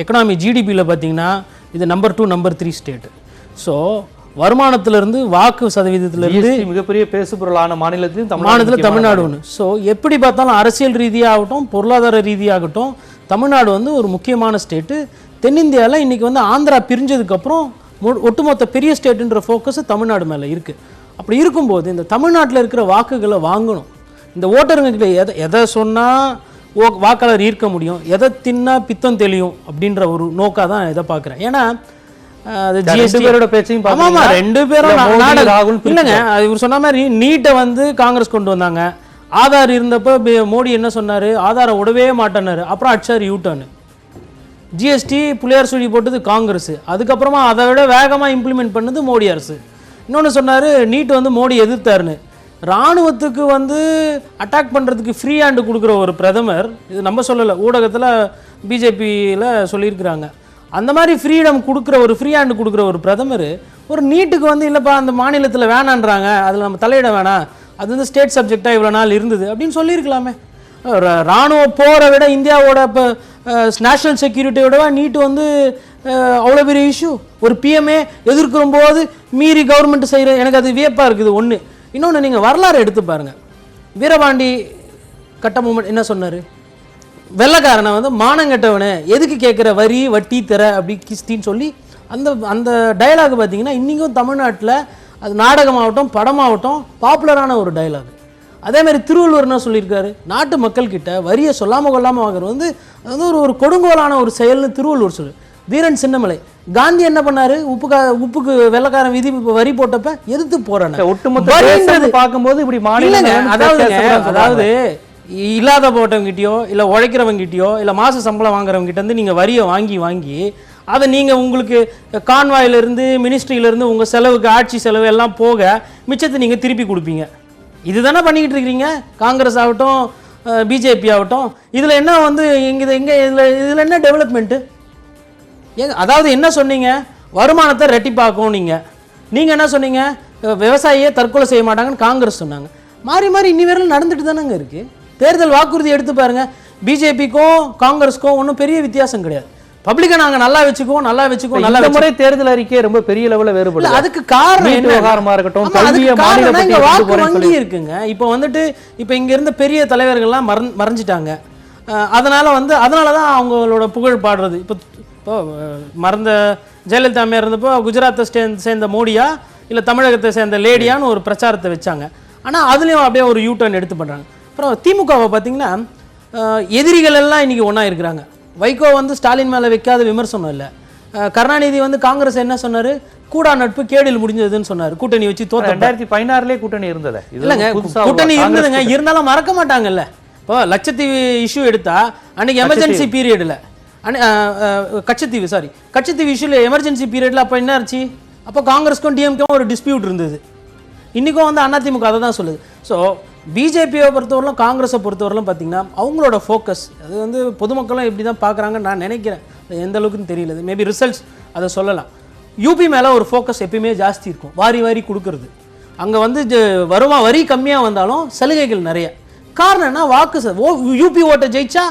எக்கனாமி ஜிடிபியில் பார்த்தீங்கன்னா இது நம்பர் 2 நம்பர் 3 ஸ்டேட்டு. ஸோ வருமானத்திலிருந்து வாக்கு சதவீதத்திலிருந்து மிகப்பெரிய பேசுபொருளான மாநிலத்தில் தமிழ்நாடு ஒன்று. ஸோ எப்படி பார்த்தாலும் அரசியல் ரீதியாகட்டும் பொருளாதார ரீதியாகட்டும் தமிழ்நாடு ஒரு முக்கியமான ஸ்டேட்டு. தென்னிந்தியாவில் இன்றைக்கி ஆந்திரா பிரிஞ்சதுக்கப்புறம் ஒட்டுமொத்த பெரிய ஸ்டேட்டுன்ற ஃபோக்கஸ் தமிழ்நாடு மேலே இருக்குது. அப்படி இருக்கும்போது இந்த தமிழ்நாட்டில் இருக்கிற வாக்குகளை வாங்கணும். இந்த ஓட்டருங்கிட்ட எதை சொன்னால் வாக்காளர் ஈர்க்க முடியும், எதை தின்னா பித்தம் தெளியும் அப்படின்ற ஒரு நோக்காக தான் இதை பார்க்குறேன். ஏன்னா பேச்சையும் ஆமாம் 2 பேரும் இல்லைங்க. இவர் சொன்ன மாதிரி நீட்டை காங்கிரஸ் கொண்டு வந்தாங்க. ஆதார் இருந்தப்போ மோடி என்ன சொன்னார், ஆதாரை விடவே மாட்டேன்னாரு. அப்புறம் அடிச்சார் யூட்டர்னு. ஜிஎஸ்டி புளியார் சொல்லி போட்டது காங்கிரஸ், அதுக்கப்புறமா அதை விட வேகமாக இம்ப்ளிமெண்ட் பண்ணது மோடி அரசு. இன்னொன்று சொன்னார், நீட் மோடி எதிர்த்தாருன்னு. இராணுவத்துக்கு அட்டாக் பண்ணுறதுக்கு ஃப்ரீ ஹேண்டு கொடுக்குற ஒரு பிரதமர், இது நம்ம சொல்லலை, ஊடகத்தில் பிஜேபியில் சொல்லியிருக்கிறாங்க. அந்த மாதிரி ஃப்ரீடம் கொடுக்குற ஒரு ஃப்ரீ ஹேண்டு கொடுக்குற ஒரு பிரதமர் ஒரு நீட்டுக்கு இல்லைப்பா அந்த மாநிலத்தில் வேணான்றாங்க, அதில் நம்ம தலையிட வேணாம், அது ஸ்டேட் சப்ஜெக்டாக இவ்வளோ நாள் இருந்தது அப்படின்னு சொல்லியிருக்கலாமே. இராணுவ போரை விட இந்தியாவோட இப்போ நேஷ்னல் செக்யூரிட்டியோட நீட்டு அவ்வளோ பெரிய இஷ்யூ. ஒரு பிஎம்ஏ எதிர்க்கிற போது மீறி கவர்மெண்ட் செய்கிற, எனக்கு அது வியப்பாக இருக்குது. ஒன்று. இன்னொன்று, நீங்கள் வரலாறு எடுத்து பாருங்கள். வீரபாண்டி கட்ட மூமெண்ட் என்ன சொன்னார், வெள்ளைக்காரனை மானங்கட்டவனை எதுக்கு கேட்குற வரி வட்டி தர அப்படி கிஸ்தின்னு சொல்லி அந்த டயலாக் பார்த்தீங்கன்னா இன்றைக்கும் தமிழ்நாட்டில் அது நாடகமாகட்டும் படமாகட்டும் பாப்புலரான ஒரு டயலாக். அதேமாதிரி திருவள்ளுவர் என்ன சொல்லியிருக்காரு, நாட்டு மக்கள்கிட்ட வரியை சொல்லாமல் கொள்ளாமல் வாங்குறது அது ஒரு கொடுங்கோலான ஒரு செயல்னு திருவள்ளுவர் சொல்லு. வீரன் சின்னமலை. காந்தி என்ன பண்ணாரு, உப்புக்கு வெள்ளைக்காரன் வரி போட்டப்ப எதிர்த்து போறாங்க. ஒட்டுமொத்த பார்க்கும்போது இப்படி அதாவது இல்லாத போட்டவங்கிட்டயோ இல்லை உழைக்கிறவங்கிட்டயோ இல்லை மாத சம்பளம் வாங்குறவங்கிட்ட நீங்கள் வரியை வாங்கி அதை நீங்கள் உங்களுக்கு கான்வாயிலிருந்து மினிஸ்ட்ரியிலேருந்து உங்கள் செலவுக்கு ஆட்சி செலவு எல்லாம் போக மிச்சத்தை நீங்கள் திருப்பி கொடுப்பீங்க. இது தானே பண்ணிக்கிட்டு இருக்கிறீங்க, காங்கிரஸ் ஆகட்டும் பிஜேபி ஆகட்டும். இதில் என்ன இதில் என்ன டெவலப்மெண்ட்டு? அதாவது என்ன சொன்னீங்க, வருமானத்தை ரெட்டிப்பாக்கும். நீங்கள் என்ன சொன்னீங்க, விவசாயியே தற்கொலை செய்ய மாட்டாங்கன்னு காங்கிரஸ் சொன்னாங்க. மாறி இன்னி வரையில் நடந்துட்டு தானேங்க இருக்குது. தேர்தல் வாக்குறுதி எடுத்து பாருங்கள், பிஜேபிக்கும் காங்கிரஸுக்கும் ஒன்றும் பெரிய வித்தியாசம் கிடையாது. பப்ளிக்கை நாங்கள் நல்லா வச்சுக்குவோம் நல்லா முறை தேர்தல் அறிக்கை ரொம்ப பெரிய லெவலில் வேறுபடுது. அதுக்கு காரணம் என்ன, விவகாரமாக இருக்கட்டும், வாக்கு வங்கி இருக்குங்க. இப்போ இங்க இருந்த பெரிய தலைவர்கள்லாம் மறைஞ்சிட்டாங்க. அதனால தான் அவங்களோட புகழ் பாடுறது. இப்போ மறந்த ஜெயலலிதா அம்மையார் இருந்தப்போ குஜராத்தை சேர்ந்த மோடியா இல்லை தமிழகத்தை சேர்ந்த லேடியான்னு ஒரு பிரச்சாரத்தை வச்சாங்க. ஆனால் அதுலேயும் அப்படியே ஒரு யூட்டர்ன் எடுத்து பண்ணுறாங்க. அப்புறம் திமுகவை பார்த்தீங்கன்னா எதிரிகள் எல்லாம் இன்றைக்கி ஒன்றா இருக்கிறாங்க. வைகோ ஸ்டாலின் மேலே வைக்காத விமர்சனம் இல்லை. கருணாநிதி காங்கிரஸ் என்ன சொன்னார், கூடா நட்பு கேடில் முடிஞ்சதுன்னு சொன்னார். கூட்டணி வச்சு 2016 கூட்டணி இருந்தது. இல்லைங்க, கூட்டணி இருந்ததுங்க, இருந்தாலும் மறக்க மாட்டாங்கல்ல. இப்போ லட்சத்தீவு இஷ்யூ எடுத்தா அன்னைக்கு எமர்ஜென்சி பீரியடில் கச்சத்தீவு இஷ்யூல எமர்ஜென்சி பீரியடில் அப்போ என்ன ஆச்சு, அப்போ காங்கிரஸ்க்கும் டிஎம்கேவும் ஒரு டிஸ்பியூட் இருந்தது. இன்றைக்கும் வந்து அதிமுக அதை தான் சொல்லுது. ஸோ பிஜேபியை பொறுத்தவரையிலும் காங்கிரஸை பொறுத்தவரையிலும் பார்த்தீங்கன்னா அவங்களோட ஃபோக்கஸ் அது வந்து பொதுமக்களும் எப்படி தான் பார்க்குறாங்கன்னு நான் நினைக்கிறேன். எந்த அளவுக்குன்னு தெரியல, மேபி ரிசல்ட்ஸ் அதை சொல்லலாம். யூபி மேலே ஒரு ஃபோக்கஸ் எப்பயுமே ஜாஸ்தி இருக்கும், வாரி வாரி கொடுக்கறது. அங்கே வந்து வரி கம்மியாக வந்தாலும் சலுகைகள் நிறைய. காரணம் என்ன, யூபி ஓட்டை ஜெயிச்சா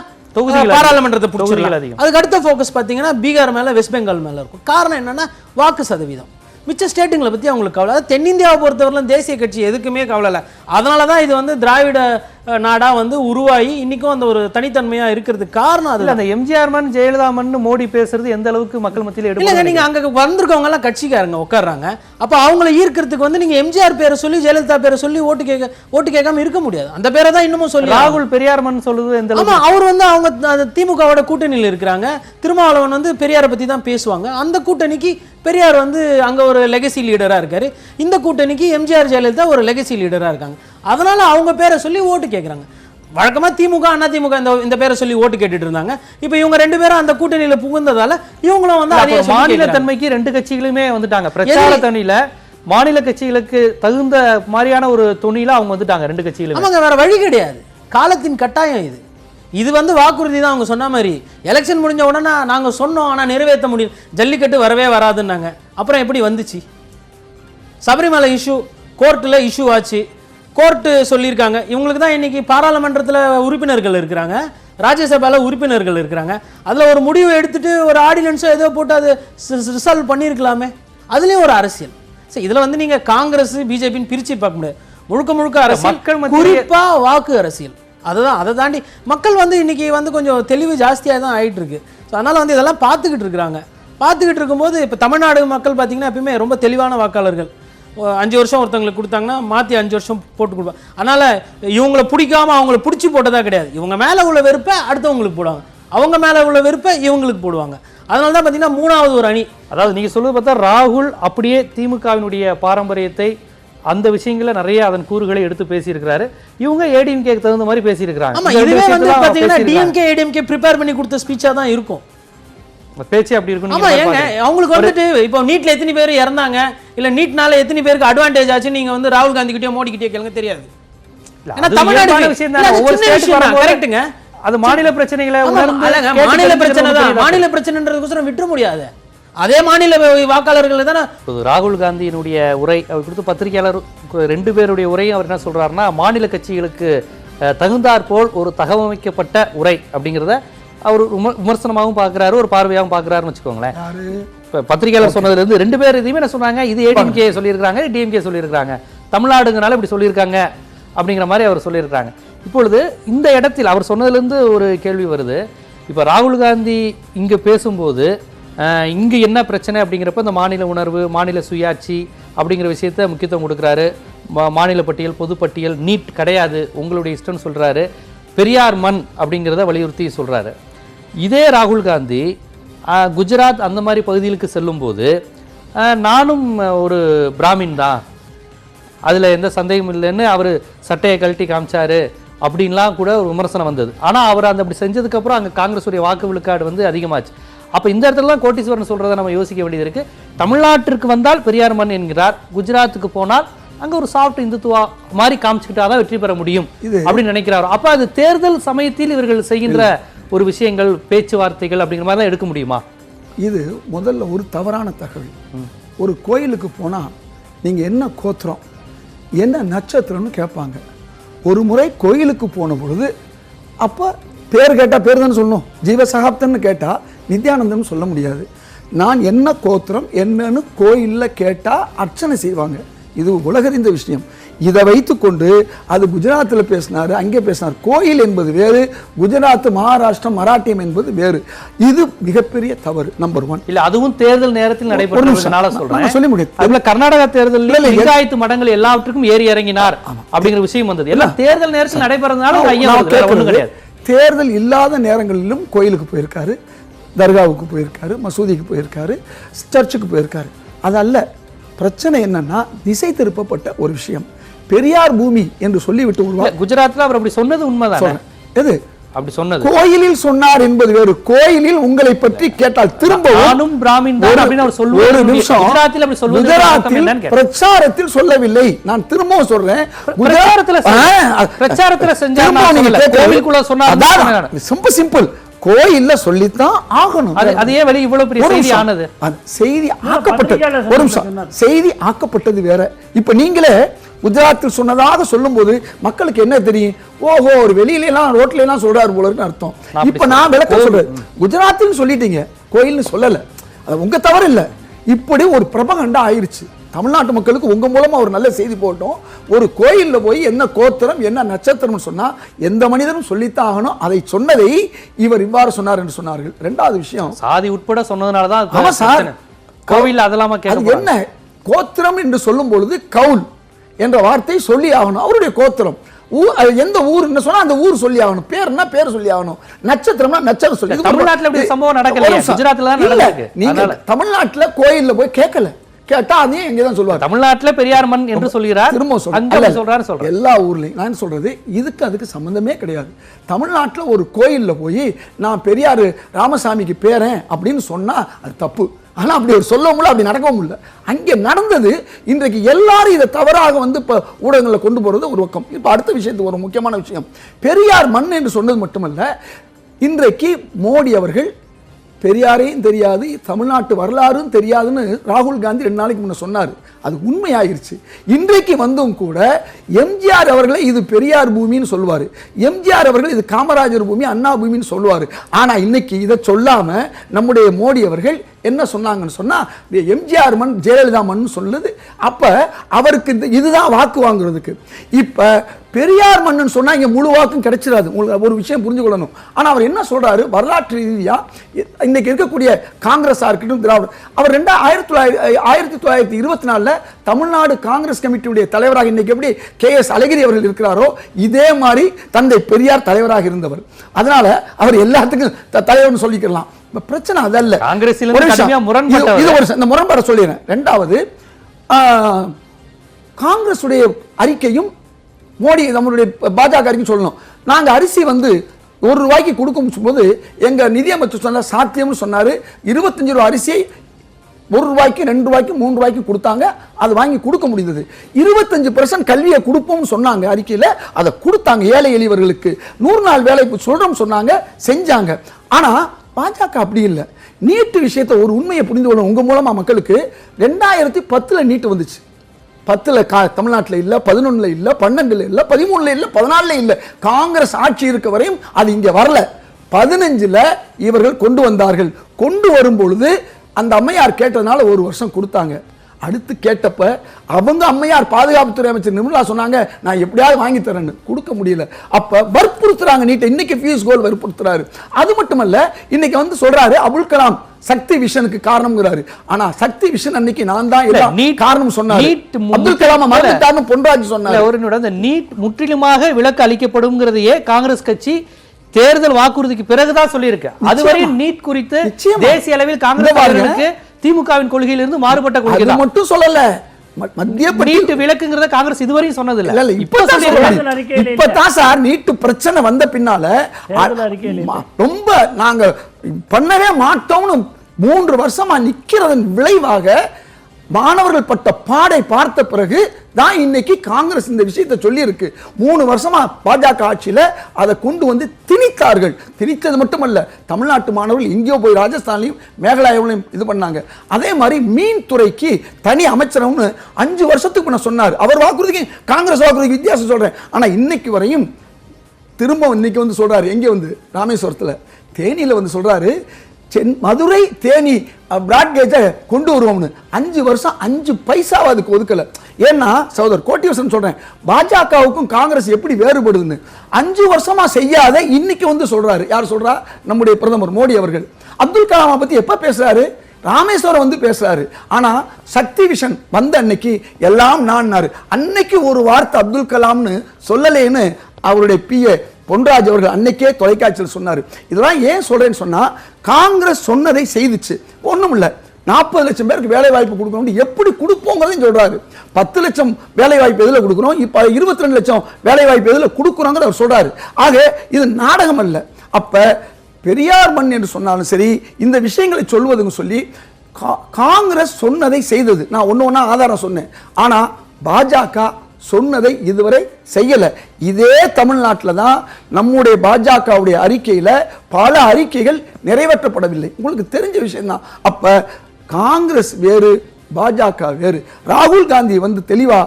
பாராளுமன்றத்தை பிடிச்சிடலாம். அதுக்கு அடுத்த ஃபோக்கஸ் பார்த்தீங்கன்னா பீகார் மேலே, வெஸ்ட் பெங்கால் மேலே இருக்கும். காரணம் என்னன்னா வாக்கு சதவீதம். மிச்ச ஸ்டேட்டுங்களை பற்றி அவங்களுக்கு கவலை. தென்னிந்தியாவை பொறுத்தவரையிலும் தேசிய கட்சி எதுக்குமே கவலை இல்லை. அதனால தான் இது வந்து திராவிட நாடா வந்து உருவாகி இன்னைக்கும் அந்த ஒரு தனித்தன்மையா இருக்கிறதுக்கு காரணம் அது. அந்த எம்ஜிஆர் மன் ஜெயலலிதா மன் மோடி பேசுறது எந்த அளவுக்கு மக்கள் மத்தியில் இல்லைங்க, நீங்க அங்க வந்திருக்கவங்க எல்லாம் கட்சிக்காரங்க உட்கார்றாங்க. அப்ப அவங்கள ஈர்க்கிறதுக்கு வந்து நீங்க எம்ஜிஆர் பேரை சொல்லி ஜெயலலிதா பேரை சொல்லி ஓட்டு கேட்காம இருக்க முடியாது. அந்த பேரை தான் இன்னமும் சொல்லி ராகுல் பெரியார் மன் சொல்றது எந்த அளவுக்கு. அவர் வந்து அவங்க திமுகவோட கூட்டணியில் இருக்கிறாங்க. திருமாவளவன் வந்து பெரியாரை பத்தி தான் பேசுவாங்க. அந்த கூட்டணிக்கு பெரியார் வந்து அங்க ஒரு லெகசி லீடரா இருக்காரு. இந்த கூட்டணிக்கு எம்ஜிஆர் ஜெயலலிதா ஒரு லெகசி லீடரா இருக்காங்க. அதனால அவங்க பேரை சொல்லி ஓட்டு கேட்குறாங்க. வழக்கமா திமுக அதிமுக இந்த பேரை சொல்லி ஓட்டு கேட்டுட்டு இருந்தாங்க. இப்போ இவங்க ரெண்டு பேரும் அந்த கூட்டணியில புகுந்ததால இவங்களும் வந்து அதே மாநில தன்மைக்கு ரெண்டு கட்சிகளுமே வந்துட்டாங்க. பிரச்சார தனியில மாநில கட்சிகளுக்கு தகுந்த மாதிரியான ஒரு துணியில அவங்க வந்துட்டாங்க ரெண்டு கட்சிகளும். அவங்க வேற வழி கிடையாது, காலத்தின் கட்டாயம் இது. இது வந்து வாக்குறுதி தான். அவங்க சொன்ன மாதிரி எலெக்ஷன் முடிஞ்ச உடனே நாங்க சொன்னோம், ஆனா நிறைவேற்ற முடியும். ஜல்லிக்கட்டு வரவே வராதுன்னாங்க. அப்புறம் எப்படி வந்துச்சு? சபரிமலை இஷ்யூ கோர்ட்டில் இஷ்யூ ஆச்சு. கோர்ட்டு சொல்லியிருக்காங்க. இவங்களுக்கு தான் இன்னைக்கு பாராளுமன்றத்தில் உறுப்பினர்கள் இருக்கிறாங்க, ராஜ்யசபாவில் உறுப்பினர்கள் இருக்கிறாங்க. அதில் ஒரு முடிவு எடுத்துட்டு ஒரு ஆர்டினன்ஸோ ஏதோ போட்டு அது ரிசால்வ் பண்ணியிருக்கலாமே. அதுலேயும் ஒரு அரசியல். சரி, இதில் வந்து நீங்கள் காங்கிரஸ் பிஜேபின்னு பிரித்து பார்க்க முடியாது. முழுக்க முழுக்க அரசியல், குறிப்பாக வாக்கு அரசியல். அதுதான். அதை தாண்டி மக்கள் வந்து இன்னைக்கு வந்து கொஞ்சம் தெளிவு ஜாஸ்தியாக தான் ஆகிட்டு இருக்கு. ஸோ அதனால் வந்து இதெல்லாம் பார்த்துக்கிட்டு இருக்கிறாங்க. பார்த்துக்கிட்டு இருக்கும்போது இப்போ தமிழ்நாடு மக்கள் பார்த்தீங்கன்னா எப்பவுமே ரொம்ப தெளிவான வாக்காளர்கள். 5 வருஷம் ஒருத்தவங்களுக்கு கொடுத்தாங்கன்னா மாற்றி 5 வருஷம் போட்டு கொடுப்பாங்க. அதனால் இவங்களை பிடிக்காம அவங்கள பிடிச்சி போட்டதா கிடையாது. இவங்க மேலே உள்ள வெறுப்பை அடுத்தவங்களுக்கு போடுவாங்க, அவங்க மேலே உள்ள வெறுப்பை இவங்களுக்கு போடுவாங்க. அதனால தான் பார்த்தீங்கன்னா 3வது ஒரு அணி. அதாவது நீங்கள் சொல்வது பார்த்தா ராகுல் அப்படியே திமுகவினுடைய பாரம்பரியத்தை அந்த விஷயங்களை நிறைய அதன் கூறுகளை எடுத்து பேசியிருக்கிறாரு. இவங்க ஏடிஎம்கே தகுந்த மாதிரி பேசியிருக்கிறாங்க. ஆமா, இதுவே வந்து பார்த்தீங்கன்னா டிஎம்கே ஏடிஎம்கே ப்ரிப்பேர் பண்ணி கொடுத்த ஸ்பீச்சா தான் இருக்கும். பேச்சு அப்படி இருக்கும். ஆமா, ஏங்க அவங்களுக்கு வந்துட்டு இப்போ நீட்ல எத்தனை பேர் இறந்தாங்க, இல்ல நீட்னால எத்தனை பேருக்கு அட்வான்டேஜ் ஆச்சு நீங்க வந்து ராகுல் காந்தி கிட்டயோ மோடி கிட்டயோ கேளுங்க, தெரியாது. ஏன்னா தமிழ்நாடு விஷயம் தான், ஒவ்வொரு ஸ்டேட் கரெக்ட்டுங்க. அது மாநில பிரச்சனைகளை உணர்ந்து மாநில பிரச்சனை தான். மாநில பிரச்சனைன்றதுக்கோசரம் விட்டுற முடியாது. அதே மாநில வாக்காளர்கள் தானே. ராகுல் காந்தியினுடைய உரை அவர் கொடுத்து பத்திரிகையாளர் 2 பேருடைய உரையும் அவர் என்ன சொல்றாருன்னா, மாநில கட்சிகளுக்கு தகுந்தாற் போல் ஒரு தகவமைக்கப்பட்ட உரை அப்படிங்கிறத அவர் விமர்சனமாகவும் பார்க்குறாரு, ஒரு பார்வையாகவும் பார்க்குறாருன்னு வச்சுக்கோங்களேன். இப்போ பத்திரிகையாளர் சொன்னதுல இருந்து 2 பேர் இதுவுமே என்ன சொன்னாங்க, இது ஏடிஎம்கே சொல்லியிருக்காங்க, டிஎம்கே சொல்லியிருக்காங்க, தமிழ்நாடுங்கனால இப்படி சொல்லியிருக்காங்க அப்படிங்கிற மாதிரி அவர் சொல்லியிருக்காங்க. இப்பொழுது இந்த இடத்தில் அவர் சொன்னதுலேருந்து ஒரு கேள்வி வருது. இப்போ ராகுல் காந்தி இங்கே பேசும்போது இங்கே என்ன பிரச்சனை அப்படிங்கிறப்ப இந்த மாநில உணர்வு, மாநில சுயாட்சி அப்படிங்கிற விஷயத்த முக்கியத்துவம் கொடுக்குறாரு. மாநில பட்டியல், பொதுப்பட்டியல், நீட் கிடையாது, உங்களுடைய இஷ்டம்னு சொல்கிறாரு. பெரியார் மண் அப்படிங்கிறத வலியுறுத்தி சொல்கிறாரு. இதே ராகுல் காந்தி குஜராத் அந்த மாதிரி பகுதிகளுக்கு செல்லும்போது நானும் ஒரு பிராமின் தான், அதில் எந்த சந்தேகமும் இல்லைன்னு அவர் சட்டையை கழட்டி காமிச்சாரு அப்படின்லாம் கூட ஒரு விமர்சனம் வந்தது. ஆனால் அவர் அந்த அப்படி செஞ்சதுக்கப்புறம் அங்கே காங்கிரஸுடைய வாக்கு விழுக்காடு வந்து அதிகமாச்சு. அப்போ இந்த இடத்துலலாம் கோட்டீஸ்வரன் சொல்கிறத நம்ம யோசிக்க வேண்டியது இருக்குது. தமிழ்நாட்டிற்கு வந்தால் பெரியார் மண் என்கிறார், குஜராத்துக்கு போனால் அங்கே ஒரு சாஃப்ட் இந்துத்துவா மாதிரி காமிச்சுக்கிட்டாதான் வெற்றி பெற முடியும் அப்படின்னு நினைக்கிறார். அப்போ அது தேர்தல் சமயத்தில் இவர்கள் செய்கின்ற ஒரு விஷயங்கள், பேச்சுவார்த்தைகள் அப்படிங்கிற மாதிரி தான் எடுக்க முடியுமா? இது முதல்ல ஒரு தவறான தகவல். ஒரு கோயிலுக்கு போனால் நீங்கள் என்ன கோத்திரம், என்ன நட்சத்திரம்னு கேட்பாங்க. ஒரு முறை கோயிலுக்கு போன பொழுது அப்போ பேர் கேட்டால் பேர் தானே சொல்லணும். ஜீவசகாப்தன்னு கேட்டால் நித்யானந்தம்னு சொல்ல முடியாது. நான் என்ன கோத்திரம் என்னன்னு கோயிலில் கேட்டால் அர்ச்சனை செய்வாங்க. இது உலகறிந்த விஷயம். இதை வைத்துக்கொண்டு அது குஜராத்தில் பேசினார், அங்கே பேசினார். கோயில் என்பது வேறு, குஜராத், மகாராஷ்டிரம், மராட்டியம் என்பது வேறு. இது மிகப்பெரிய தவறு. நம்பர் 1. இல்ல, அதுவும் தேர்தல் நேரத்தில் நடைபெற்றதுனால சொல்றேன். சொல்லி முடியும். அதுல கர்நாடகா தேர்தலில் லிங்காயத்து மடங்கள் எல்லாவற்றுக்கும் ஏறி இறங்கினார் அப்படிங்கிற விஷயம் வந்தது. எல்லாம் தேர்தல் நேரத்தில் நடைபெறதுனால ஒன்றும் கிடையாது. தேர்தல் இல்லாத நேரங்களிலும் கோயிலுக்கு போயிருக்காரு, தர்காவுக்கு போயிருக்காரு, மசூதிக்கு போயிருக்காரு, சர்ச்சுக்கு போயிருக்காரு. அதல்ல பிரச்சனை. என்னன்னா திசை திருப்பப்பட்ட ஒரு விஷயம். பெரியார் பூமி என்று சொல்லிவிட்டு குஜராத்தில் அவர் அப்படி சொன்னது உண்மைதான். எது அப்படி சொன்னது. கோயிலில் சொன்னார் என்பது வேறு. கோயிலில் உங்களை பற்றி கேட்டால் திரும்பவும் ஒரு நிமிஷம், குஜராத்தில் பிரச்சாரத்தில் சொல்லவில்லை. நான் திரும்பவும் சொல்றேன், சிம்பிள் கோயில்ல சொல்லித்தான் ஆகணும். அதே வழி இவ்வளவு பெரிய செய்தி ஆனது. செய்தி ஆக்கப்பட்டது, ஒரு நிமிஷம், செய்தி ஆக்கப்பட்டது வேற. இப்ப நீங்களே குஜராத்தில் சொன்னதாக சொல்லும் போது மக்களுக்கு என்ன தெரியும்? ஓஹோ, ஒரு வெளியில எல்லாம் ரோட்ல எல்லாம் சொல்றாரு போலன்னு அர்த்தம். இப்ப நான் விளக்க சொல்றேன், குஜராத்தில் சொல்லிட்டீங்க, கோயில்னு சொல்லல, அது உங்க தவறு இல்ல. இப்படி ஒரு பிரபகண்டா ஆயிருச்சு. தமிழ்நாட்டு மக்களுக்கு உங்க மூலமா ஒரு நல்ல செய்தி போட்டோம். ஒரு கோயில்ல போய் என்ன கோத்திரம் என்ன நட்சத்திரம் சொன்னா எந்த மனிதனும் சொல்லித்தான் ஆகணும். அதை சொன்னதை இவர் இவ்வாறு சொன்னார் என்று சொன்னார்கள். இரண்டாவது விஷயம், சாதி உட்பட சொன்னதுனாலதான் கோவில் அதெல்லாம் என்ன கோத்திரம் என்று சொல்லும் பொழுது கவுல் என்ற வார்த்தை சொல்லி ஆகணும். அவருடைய கோத்திரம் எந்த ஊர் சொன்னா அந்த ஊர் சொல்லி ஆகணும். பேர்னா பேர் சொல்லி ஆகணும். நட்சத்திரம்னா நட்சத்திரம் சொல்லி. தமிழ்நாட்டுல இப்படி சம்பவம் நடக்கல, குஜராத்ல தான் நடக்குது. நீங்க தமிழ்நாட்டுல கோயில்ல போய் கேட்கல, கேட்டா அதையும் எங்கதான் சொல்லுவாங்க. தமிழ்நாட்டுல பெரியார் மண் என்று சொல்கிறார். திரும்ப சொல்றாரு எல்லா ஊர்லயும். நான் சொல்றது இதுக்கு அதுக்கு சம்பந்தமே கிடையாது. தமிழ்நாட்டுல ஒரு கோயில்ல போய் நான் பெரியார் ராமசாமிக்கு பேரன் அப்படின்னு சொன்னா அது தப்பு. ஆனா அப்படி ஒரு சொல்லவும் இல்லை, அப்படி நடக்கவும் இல்லை. அங்கே நடந்தது. இன்றைக்கு எல்லாரும் இதை தவறாக இப்ப ஊடகங்களை கொண்டு போறது ஒரு பக்கம். இப்ப அடுத்த விஷயத்துக்கு ஒரு முக்கியமான விஷயம், பெரியார் மண் என்று சொன்னது மட்டுமல்ல, இன்றைக்கு மோடி அவர்கள் பெரியாரையும் தெரியாது, தமிழ்நாட்டு வரலாறும் தெரியாதுன்னு ராகுல் காந்தி 2 நாளைக்கு முன்ன சொன்னார். அது உண்மையாயிருச்சு. இன்றைக்கு வந்தும் கூட எம்ஜிஆர் அவர்களை இது பெரியார் பூமின்னு சொல்லுவார், எம்ஜிஆர் அவர்கள் இது காமராஜர் பூமி அண்ணா பூமின்னு சொல்லுவார். ஆனா இன்னைக்கு இதை சொல்லாம நம்முடைய மோடி அவர்கள் என்ன சொன்னாங்கன்னு சொன்னா எம்ஜிஆர் மண் ஜெயலலிதா மண் சொல்லுது. அப்ப அவருக்கு இதுதான் வாக்கு வாங்குறதுக்கு. இப்ப பெரியார் மண்ணு சொன்னா இங்க முழு வாக்கும் கிடைச்சிடாது. ஒரு விஷயம் புரிஞ்சு கொள்ளணும். ஆனா அவர் என்ன சொல்றாரு, வரலாற்று ரீதியா இன்னைக்கு இருக்கக்கூடிய காங்கிரஸா இருக்கட்டும் திராவிட, அவர் 1924 தமிழ்நாடு காங்கிரஸ் கமிட்டியுடைய தலைவராக இன்னைக்கு எப்படி KS அழகிரி அவர்கள் இருக்கிறாரோ இதே மாதிரி தந்தை பெரியார் தலைவராக இருந்தவர். அதனால அவர் எல்லாத்துக்கும் தலைவர்னு சொல்லிக்கலாம். பிரச்சனை அதல்ல. இந்த முரண்பாட சொல்லிடுறேன். இரண்டாவது, காங்கிரஸ் அறிக்கையும் மோடி நம்மளுடைய பாஜக அறிக்கை சொல்லணும். நாங்க அரிசி 1 ரூபாய்க்கு கொடுக்கும் போது எங்க நிதியமைச்சர் சொன்ன சாத்தியம்னு சொன்னாரு. 25 ரூபாய் அரிசியை 1 ரூபாய்க்கு 2 ரூபாய்க்கு 3 ரூபாய்க்கு கொடுத்தாங்க. அது வாங்கி கொடுக்க முடிந்தது. 25% கல்வியை கொடுப்போம்னு சொன்னாங்க அறிக்கையில, அதை கொடுத்தாங்க ஏழை எளியவர்களுக்கு. 100 நாள் வேலை சொல்றோம் சொன்னாங்க, செஞ்சாங்க. ஆனா பாஜக அப்படி இல்லை. நீட்டு விஷயத்தை ஒரு உண்மையை புரிந்து கொள்ள உங்க மூலமா மக்களுக்கு 2010 நீட்டு வந்துச்சு. 10 தமிழ்நாட்டில் இல்ல, 11 இல்ல, 12 இல்ல, 13 இல்ல, 14 இல்ல. காங்கிரஸ் ஆட்சி இருக்க வரையும் அது இங்க வரல. 15 இவர்கள் கொண்டு வந்தார்கள். கொண்டு வரும் பொழுது அந்த அம்மையார் கேட்டதுனால 1 வருஷம் கொடுத்தாங்க. அடுத்து கேட்டப்ப அவங்க அம்மையார் பாதுகாப்புத்துறை அமைச்சர் நிர்மலா சொன்னாங்க, நான் எப்படியாவது வாங்கி தரேன்னு. கொடுக்க முடியல. அப்ப வற்புறுத்துறாங்க நீட்டை. இன்னைக்கு பியூஷ் கோயல் வற்புறுத்துறாரு. அது மட்டுமல்ல, இன்னைக்கு சொல்றாரு அபுல் கலாம் சக்தி விஷனுக்கு காரணம்ங்கிறாரு. ஆனா சக்தி விஷன் அன்னைக்கு நான் தான் காரணம் சொன்னாரு. அப்துல் கலாம் மறந்துட்டாருன்னு பொன்ராஜ் சொன்னாரு. ஒரு நிமிடம், நீட் முற்றிலுமாக விலக்கு அளிக்கப்படும்ங்கிறதையே காங்கிரஸ் கட்சி தேர்தல் வாக்குறுதிக்கு பிறகுதான் சொல்லியிருக்கு. அதுவரை நீட் குறித்து தேசிய அளவில் காங்கிரஸ் திமுகவின் கொள்கையிலிருந்து மாறுபட்ட கொள்கை மட்டும் சொல்லல. மத்திய நீட் விலக்குங்கிறத காங்கிரஸ் இதுவரையும் சொன்னது இல்ல. இப்பதான் சார் நீட் பிரச்சனை வந்த பின்னால ரொம்ப நாங்க பண்ணவே மாட்டோம்னு 3 வருஷமா நிக்கிறதன் விளைவாக மாணவர்கள் பட்ட பாடை பார்த்த பிறகு தான் இன்னைக்கு காங்கிரஸ் இந்த விஷயத்தை சொல்லி இருக்கு. 3 வருஷமா பாஜக ஆட்சியில அதை கொண்டு திணித்தார்கள். திணித்தது மட்டுமல்ல, தமிழ்நாட்டு மாணவர்கள் எங்கேயோ போய் ராஜஸ்தான்லையும் மேகாலயாவிலையும் இது பண்ணாங்க. அதே மாதிரி மீன் துறைக்கு தனி அமைச்சரம்னு 5 வருஷத்துக்கு முன்ன சொன்னார். அவர் வாக்குறுதிக்கு காங்கிரஸ் வாக்குறுதிக்கு வித்தியாசம் சொல்றேன். ஆனா இன்னைக்கு வரையும் திரும்ப இன்னைக்கு சொல்றாரு. எங்கே ராமேஸ்வரத்துல தேனியில சொல்றாரு, மதுரை தேனி பிராட்கேஜை கொண்டு வருவோம்னு. 5 வருஷம் 5 பைசாவை அதுக்கு ஒதுக்கல. ஏன்னா சகோதரர் கோட்டிவசன் சொல்றேன், பாஜகவுக்கும் காங்கிரஸ் எப்படி வேறுபடுதுன்னு 5 வருஷமா செய்யாத இன்னைக்கு சொல்றாரு. யார் சொல்றா? நம்முடைய பிரதமர் மோடி அவர்கள். அப்துல் கலாமை பத்தி எப்ப பேசுறாரு? ராமேஸ்வரம் பேசுறாரு. ஆனா சக்தி விஷன் வந்த அன்னைக்கு எல்லாம் நான் அன்னைக்கு ஒரு வார்த்தை அப்துல் கலாம்னு சொல்லலேன்னு அவருடைய PA பொன்ராஜ் அவர்கள் அன்னைக்கே தொலைக்காட்சியில் சொன்னார். இதெல்லாம் ஏன் சொல்றேன்னு சொன்னா, காங்கிரஸ் சொன்னதை செய்துச்சு. ஒண்ணும் இல்ல, 40 லட்சம் பேருக்கு வேலை வாய்ப்பு கொடுக்கணும். எப்படி கொடுப்போங்கிறதையும் சொல்றாரு. 10 லட்சம் வேலை வாய்ப்பு எதுல கொடுக்கணும், இப்ப 22 லட்சம் வேலை வாய்ப்பு எதுல கொடுக்கறோங்கிற அவர் சொல்றாரு. ஆக இது நாடகம் அல்ல. அப்ப பெரியார் மண் என்று சொன்னாலும் சரி, இந்த விஷயங்களை சொல்வதுன்னு சொல்லி காங்கிரஸ் சொன்னதை செய்தது. நான் ஒண்ணா ஆதாரம் சொன்னேன். ஆனா பாஜக சொன்னதை இதுவரை செய்யல. இதே தமிழ்நாட்டில் தான் நம்முடைய பாஜகவுடைய அறிக்கையில பல அறிக்கைகள் நிறைவேற்றப்படவில்லை. உங்களுக்கு தெரிஞ்ச விஷயம் தான். அப்ப காங்கிரஸ் வேறு, பாஜக வேறு. ராகுல் காந்தி வந்து தெளிவா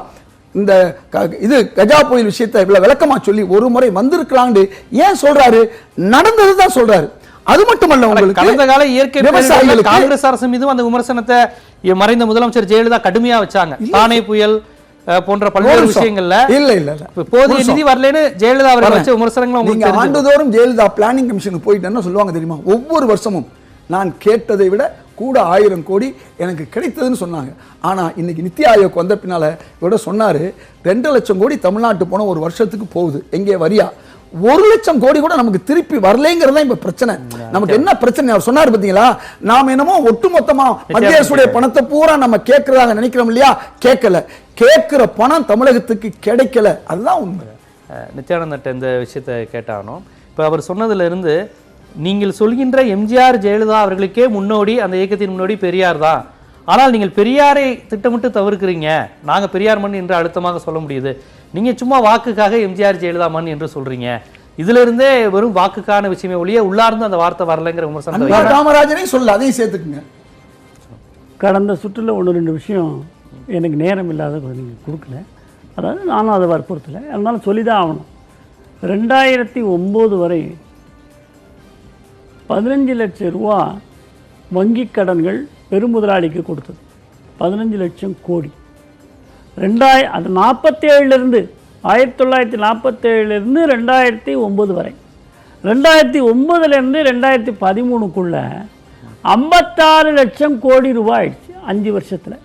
இந்த இது கஜா புயல் விஷயத்தை இவ்வளவு விளக்கமா சொல்லி ஒரு முறை வந்திருக்கலான்னு ஏன் சொல்றாரு? நடந்தது தான் சொல்றாரு. அது மட்டுமல்ல, உங்களுக்கு கடந்த கால இயற்கை பேரிடர் காங்கிரஸ் அரசு மீதும் அந்த விமர்சனத்தை மறைந்த முதலமைச்சர் ஜெயலலிதா கடுமையா வச்சாங்க. தானே புயல் போன்ற பல்வேறு விஷயங்கள்ல இல்ல போதிய நிதி வரலன்னு ஜெயலலிதா அவர்கள் வச்ச விமர்சனங்கள் உங்களுக்கு ஆண்டுதோறும் ஜெயலலிதா பிளானிங் கமிஷனுக்கு போயிட்டு என்ன சொல்லுவாங்க தெரியுமா? ஒவ்வொரு வருஷமும் நான் கேட்டதை விட கூட 1000 கோடி எனக்கு கிடைத்ததுன்னு சொன்னாங்க. ஆனா இன்னைக்கு நித்தி ஆயோக் வந்த பின்னால இவட சொன்னாரு 2 லட்சம் கோடி தமிழ்நாட்டு போன ஒரு வருஷத்துக்கு போகுது. எங்கே வரியா 1 லட்சம் கோடி கூட நமக்கு திருப்பி வரலைங்கிறதா இப்ப பிரச்சனை. நமக்கு என்ன பிரச்சனை அவர் சொன்னாரு பாத்தீங்களா? நாம என்னமோ ஒட்டுமொத்தமா மத்திய அரசுடைய பணத்தை பூரா நம்ம கேட்கறதாக நினைக்கிறோம் இல்லையா? கேட்கல. கேட்கிற பணம் தமிழகத்துக்கு கிடைக்கல. அதுதான் உண்மை. நித்யானந்த இந்த விஷயத்தை கேட்டானோ, இப்ப அவர் சொன்னதுல இருந்து நீங்கள் சொல்கின்ற எம்ஜிஆர் ஜெயலலிதா அவர்களுக்கே முன்னோடி, அந்த இயக்கத்தின் முன்னோடி பெரியார் தான். ஆனால் நீங்கள் பெரியாரை திட்டமிட்டு தவிர்க்கிறீங்க. நாங்க பெரியார் மண் என்று அழுத்தமாக சொல்ல முடியுது. நீங்க சும்மா வாக்குக்காக எம்ஜிஆர் ஜெயலலிதா மண் என்று சொல்றீங்க. இதுல இருந்தே வெறும் வாக்குக்கான விஷயமே ஒழிய உள்ளார்ந்து அந்த வார்த்தை வரலைங்கிற விமர்சனம் காமராஜனே சொல்ல. அதையும் சேர்த்துக்குங்க. கடந்த சுற்றுல 1-2 விஷயம் எனக்கு நேரம் இல்லாத நீங்கள் கொடுக்கல. அதாவது நானும் அதை வற்புறுத்தலை, அதனால சொல்லிதான் ஆகணும். 2009 வரை 15 லட்சம் ரூபா வங்கி கடன்கள் பெருமுதலாளிக்கு கொடுத்தது. 15 லட்சம் கோடி. 1947 2009 வரை, 2009 2013க்குள்ள 56 லட்சம் கோடி ரூபாய் ஆயிடுச்சு 5 வருஷத்தில்.